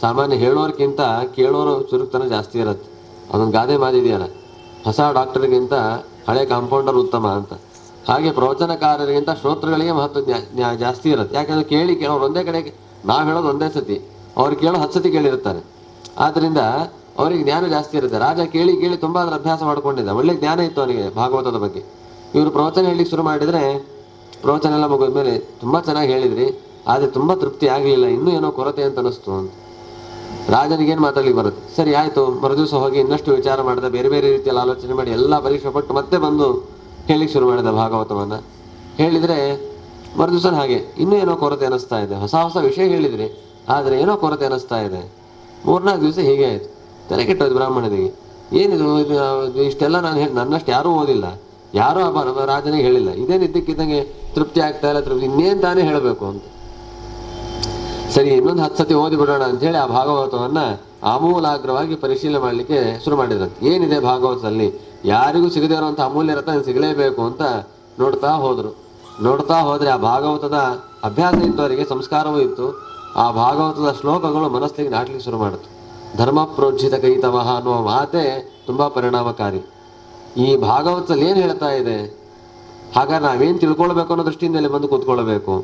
ಸಾಮಾನ್ಯ ಹೇಳೋರ್ಗಿಂತ ಕೇಳೋರು ಚುರುಕ್ತನ ಜಾಸ್ತಿ ಇರತ್ತೆ. ಅದೊಂದು ಗಾದೆ ಮಾದಿದೆಯಲ್ಲ, ಹೊಸ ಡಾಕ್ಟರ್ಗಿಂತ ಹಳೆ ಕಾಂಪೌಂಡರ್ ಉತ್ತಮ ಅಂತ. ಹಾಗೆ ಪ್ರವಚನಕಾರರಿಗಿಂತ ಶ್ರೋತೃಗಳಿಗೆ ಮಹತ್ವ ಜಾಸ್ತಿ ಇರುತ್ತೆ. ಯಾಕಂದ್ರೆ ಕೇಳೋರು ಒಂದೇ ಕಡೆಗೆ, ನಾವು ಹೇಳೋದು ಒಂದೇ ಸತಿ, ಅವ್ರು ಕೇಳೋ 10 ಸತಿ ಕೇಳಿರ್ತಾರೆ. ಆದ್ರಿಂದ ಅವರಿಗೆ ಜ್ಞಾನ ಜಾಸ್ತಿ ಇರುತ್ತೆ. ರಾಜ ಕೇಳಿ ತುಂಬಾ ಅದ್ರ ಅಭ್ಯಾಸ ಮಾಡ್ಕೊಂಡಿದ್ದ, ಒಳ್ಳೆ ಜ್ಞಾನ ಇತ್ತು ಅವನಿಗೆ ಭಾಗವತದ ಬಗ್ಗೆ. ಇವರು ಪ್ರವಚನ ಹೇಳಲಿಕ್ಕೆ ಶುರು ಮಾಡಿದ್ರೆ, ಪ್ರವಚನ ಎಲ್ಲ ಮುಗಿದ ಮೇಲೆ ತುಂಬಾ ಚೆನ್ನಾಗಿ ಹೇಳಿದ್ರಿ, ಆದ್ರೆ ತುಂಬಾ ತೃಪ್ತಿ ಆಗಲಿಲ್ಲ, ಇನ್ನೂ ಏನೋ ಕೊರತೆ ಅಂತ ಅನಿಸ್ತು ಅಂತ. ರಾಜನಿಗೇನು ಮಾತಾಡ್ಲಿಕ್ಕೆ ಬರುತ್ತೆ. ಸರಿ ಆಯ್ತು, ಮರುದಿವಸ ಹೋಗಿ ಇನ್ನಷ್ಟು ವಿಚಾರ ಮಾಡಿದ, ಬೇರೆ ಬೇರೆ ರೀತಿಯಲ್ಲಿ ಆಲೋಚನೆ ಮಾಡಿ ಎಲ್ಲ ಪರೀಕ್ಷೆ ಪಟ್ಟು ಮತ್ತೆ ಬಂದು ಹೇಳಲಿಕ್ಕೆ ಶುರು ಮಾಡಿದ ಭಾಗವತವನ್ನ. ಹೇಳಿದ್ರೆ ಮರುದಿವಸ ಹಾಗೆ ಇನ್ನೂ ಏನೋ ಕೊರತೆ ಅನಿಸ್ತಾ ಇದೆ. ಹೊಸ ವಿಷಯ ಹೇಳಿದ್ರಿ, ಆದ್ರೆ ಏನೋ ಕೊರತೆ ಅನಿಸ್ತಾ ಇದೆ. 3-4 ದಿವಸ ಹೀಗೆ ಆಯ್ತು. ತಲೆ ಕೆಟ್ಟೋದು ಬ್ರಾಹ್ಮಣನಿಗೆ. ಏನಿದು ಇಷ್ಟೆಲ್ಲ ನನ್ನಷ್ಟು ಯಾರೂ ಓದಿಲ್ಲ, ಯಾರೂ ರಾಜನಿಗೆ ಹೇಳಿಲ್ಲ, ಇದೇನು ಇದ್ದಕ್ಕಿದ್ದಂಗೆ ತೃಪ್ತಿ ಆಗ್ತಾ ಇಲ್ಲ, ಇನ್ನೇನು ತಾನೇ ಹೇಳಬೇಕು ಅಂತ. ಸರಿ, ಇನ್ನೊಂದು 10 ಸತಿ ಓದಿ ಬಿಡೋಣ ಅಂತ ಹೇಳಿ ಆ ಭಾಗವತವನ್ನ ಆಮೂಲಾಗ್ರವಾಗಿ ಪರಿಶೀಲನೆ ಮಾಡಲಿಕ್ಕೆ ಶುರು ಮಾಡಿದ್ರಂತೆ. ಏನಿದೆ ಭಾಗವತದಲ್ಲಿ, ಯಾರಿಗೂ ಸಿಗದೇ ಇರುವಂತಹ ಅಮೂಲ್ಯ ರತ್ನ ಸಿಗಲೇಬೇಕು ಅಂತ ನೋಡ್ತಾ ಹೋದ್ರೆ ಆ ಭಾಗವತದ ಅಭ್ಯಾಸ ಇತ್ತು, ಅವರಿಗೆ ಸಂಸ್ಕಾರವೂ ಇತ್ತು. ಆ ಭಾಗವತದ ಶ್ಲೋಕಗಳು ಮನಸ್ಸಿಗೆ ನಾಟ್ಲಿಕ್ಕೆ ಶುರು ಮಾಡುತ್ತೆ. ಧರ್ಮ ಪ್ರೋಜ್ಜಿತ ಕೈತವಹ ಅನ್ನುವ ಮಾತೇ ತುಂಬಾ ಪರಿಣಾಮಕಾರಿ. ಈ ಭಾಗವತದಲ್ಲಿ ಏನು ಹೇಳ್ತಾ ಇದೆ, ಹಾಗಾದ್ರೆ ನಾವೇನು ತಿಳ್ಕೊಳ್ಬೇಕು ಅನ್ನೋ ದೃಷ್ಟಿಯಿಂದ ಇಲ್ಲಿ ಬಂದು ಕೂತ್ಕೊಳ್ಬೇಕು.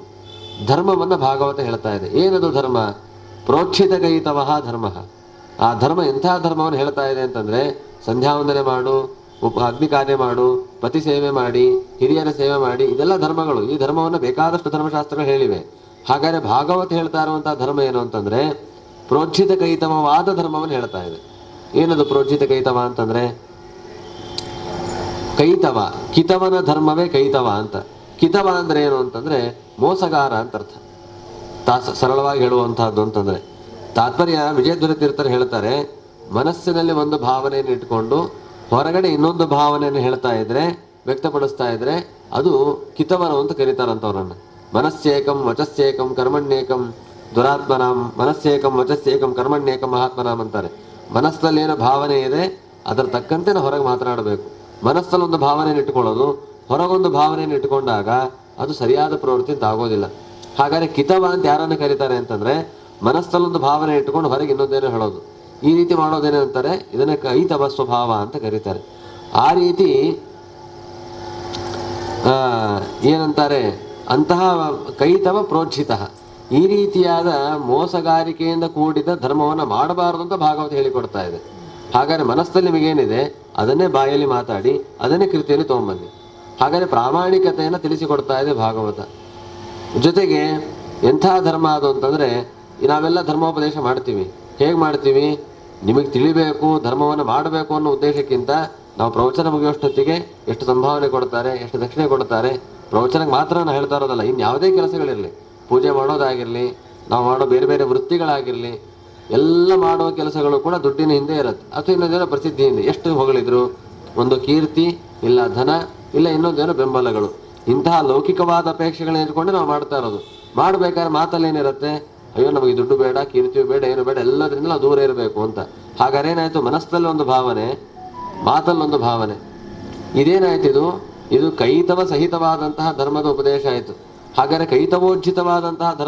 ಧರ್ಮವನ್ನ ಭಾಗವತ ಹೇಳ್ತಾ ಇದೆ. ಏನದು ಧರ್ಮ? ಪ್ರೋಕ್ಷಿತ ಕೈತವಹ ಧರ್ಮ. ಆ ಧರ್ಮ ಎಂಥ ಧರ್ಮವನ್ನು ಹೇಳ್ತಾ ಇದೆ ಅಂತಂದ್ರೆ, ಸಂಧ್ಯಾವಂದನೆ ಮಾಡು, ಅಗ್ನಿ ಕಾರ್ಯ ಮಾಡು, ಪತಿ ಸೇವೆ ಮಾಡಿ, ಹಿರಿಯರ ಸೇವೆ ಮಾಡಿ, ಇದೆಲ್ಲ ಧರ್ಮಗಳು. ಈ ಧರ್ಮವನ್ನು ಬೇಕಾದಷ್ಟು ಧರ್ಮಶಾಸ್ತ್ರಗಳು ಹೇಳಿವೆ. ಹಾಗಾದ್ರೆ ಭಾಗವತ ಹೇಳ್ತಾ ಇರುವಂತಹ ಧರ್ಮ ಏನು ಅಂತಂದ್ರೆ, ಪ್ರೋಜ್ಜಿತ ಕೈತವವಾದ ಧರ್ಮವನ್ನು ಹೇಳ್ತಾ ಇದೆ. ಏನದು ಪ್ರೋಜ್ಜಿತ ಕೈತವ ಅಂತಂದ್ರೆ, ಕೈತವ, ಕಿತವನ ಧರ್ಮವೇ ಕೈತವ ಅಂತ. ಕಿತವ ಅಂದ್ರೆ ಏನು ಅಂತಂದ್ರೆ ಮೋಸಗಾರ ಅಂತ ಅರ್ಥ. ಸರಳವಾಗಿ ಹೇಳುವಂತಹದ್ದು ಅಂತಂದ್ರೆ ತಾತ್ಪರ್ಯ. ವಿಜಯಧ್ವರ ತೀರ್ಥರು ಹೇಳ್ತಾರೆ, ಮನಸ್ಸಿನಲ್ಲಿ ಒಂದು ಭಾವನೆಯನ್ನು ಇಟ್ಕೊಂಡು ಹೊರಗಡೆ ಇನ್ನೊಂದು ಭಾವನೆಯನ್ನು ಹೇಳ್ತಾ ಇದ್ರೆ, ವ್ಯಕ್ತಪಡಿಸ್ತಾ ಇದ್ರೆ ಅದು ಕಿತವನ ಅಂತ ಕರೀತಾರಂತವ್ರನ್ನ. ಮನಸ್ಸೇಕಂ ವಚಸ್ಸೇಕಂ ಕರ್ಮಣ್ಯೇಕಂ ದುರಾತ್ಮನಾಂ, ಮನಸ್ಸೇಕಂ ವಚಸ್ಸೇಕಂ ಕರ್ಮಣ್ಯೇಕಂ ಮಹಾತ್ಮನಾಂ ಅಂತಾರೆ. ಮನಸ್ಸಲ್ಲಿ ಏನೋ ಭಾವನೆ ಇದೆ, ಅದರ ತಕ್ಕಂತೆ ನಾವು ಹೊರಗೆ ಮಾತನಾಡಬೇಕು. ಮನಸ್ಸಲ್ಲಿ ಒಂದು ಭಾವನೆಯನ್ನು ಇಟ್ಕೊಳ್ಳೋದು, ಹೊರಗೊಂದು ಭಾವನೆಯನ್ನು ಇಟ್ಕೊಂಡಾಗ ಅದು ಸರಿಯಾದ ಪ್ರವೃತ್ತಿ ಅಂತ ಆಗೋದಿಲ್ಲ. ಹಾಗಾದ್ರೆ ಕಿತವ ಅಂತ ಯಾರನ್ನು ಕರೀತಾರೆ ಅಂತಂದ್ರೆ, ಮನಸ್ಸಲ್ಲೊಂದು ಭಾವನೆ ಇಟ್ಕೊಂಡು ಹೊರಗೆ ಇನ್ನೊಂದೇನೋ ಹೇಳೋದು. ಈ ರೀತಿ ಮಾಡೋದೇನೆ ಅಂತಾರೆ, ಇದನ್ನ ಕೈತವ ಸ್ವಭಾವ ಅಂತ ಕರೀತಾರೆ. ಆ ರೀತಿ ಏನಂತಾರೆ, ಅಂತಹ ಕೈತವ ಪ್ರೋಜ್ಜಿತ, ಈ ರೀತಿಯಾದ ಮೋಸಗಾರಿಕೆಯಿಂದ ಕೂಡಿದ ಧರ್ಮವನ್ನು ಮಾಡಬಾರದು ಅಂತ ಭಾಗವತ ಹೇಳಿಕೊಡ್ತಾ ಇದೆ. ಹಾಗಾದ್ರೆ ಮನಸ್ಸಲ್ಲಿ ನಿಮಗೇನಿದೆ ಅದನ್ನೇ ಬಾಯಲ್ಲಿ ಮಾತಾಡಿ, ಅದನ್ನೇ ಕೃತಿಯಲ್ಲಿ ತಗೊಂಬನ್ನಿ. ಹಾಗಾದ್ರೆ ಪ್ರಾಮಾಣಿಕತೆಯನ್ನು ತಿಳಿಸಿಕೊಡ್ತಾ ಇದೆ ಭಾಗವತ. ಜೊತೆಗೆ ಎಂಥ ಧರ್ಮ ಅದು ಅಂತಂದ್ರೆ, ನಾವೆಲ್ಲ ಧರ್ಮೋಪದೇಶ ಮಾಡ್ತೀವಿ. ಹೇಗೆ ಮಾಡ್ತೀವಿ? ನಿಮಗೆ ತಿಳಿಬೇಕು, ಧರ್ಮವನ್ನು ಮಾಡಬೇಕು ಅನ್ನೋ ಉದ್ದೇಶಕ್ಕಿಂತ ನಾವು ಪ್ರವಚನ ಮುಗಿಯೋಷ್ಟೊತ್ತಿಗೆ ಎಷ್ಟು ಸಂಭಾವನೆ ಕೊಡ್ತಾರೆ, ಎಷ್ಟು ದಕ್ಷಿಣೆ ಕೊಡ್ತಾರೆ, ಪ್ರವಚನಕ್ಕೆ ಮಾತ್ರ ನಾವು ಹೇಳ್ತಾ ಇರೋದಲ್ಲ, ಇನ್ಯಾವುದೇ ಕೆಲಸಗಳಿರಲಿ, ಪೂಜೆ ಮಾಡೋದಾಗಿರಲಿ, ನಾವು ಮಾಡೋ ಬೇರೆ ಬೇರೆ ವೃತ್ತಿಗಳಾಗಿರಲಿ, ಎಲ್ಲ ಮಾಡೋ ಕೆಲಸಗಳು ಕೂಡ ದುಡ್ಡಿನ ಹಿಂದೆ ಇರುತ್ತೆ, ಅಥವಾ ಇನ್ನೊಂದೇನೋ ಪ್ರಸಿದ್ಧಿ ಹಿಂದೆ. ಎಷ್ಟು ಹೊಗಳಿದ್ರು, ಒಂದು ಕೀರ್ತಿ, ಇಲ್ಲ ಧನ, ಇಲ್ಲ ಇನ್ನೊಂದೇನೋ ಬೆಂಬಲಗಳು, ಇಂತಹ ಲೌಕಿಕವಾದ ಅಪೇಕ್ಷೆಗಳನ್ನ ಇಟ್ಕೊಂಡೆ ನಾವು ಮಾಡ್ತಾ ಇರೋದು. ಮಾಡ್ಬೇಕಾದ್ರೆ ಮಾತಲ್ಲಿ ಏನಿರುತ್ತೆ, ಅಯ್ಯೋ ನಮಗೆ ದುಡ್ಡು ಬೇಡ, ಕೀರ್ತಿಯು ಬೇಡ, ಏನು ಬೇಡ, ಎಲ್ಲದರಿಂದ ನಾವು ದೂರ ಇರಬೇಕು ಅಂತ. ಹಾಗಾದ್ರೆ ಏನಾಯ್ತು, ಮನಸ್ಸಲ್ಲಿ ಒಂದು ಭಾವನೆ, ಮಾತಲ್ಲೊಂದು ಭಾವನೆ. ಇದೇನಾಯ್ತು ಇದು ಕೈತವ ಸಹಿತವಾದಂತಹ ಧರ್ಮದ ಉಪದೇಶ ಆಯಿತು. ಹಾಗಾದರೆ ಕೈತವೋಜ್ಜಿತವಾದಂತಹ ಧರ್ಮ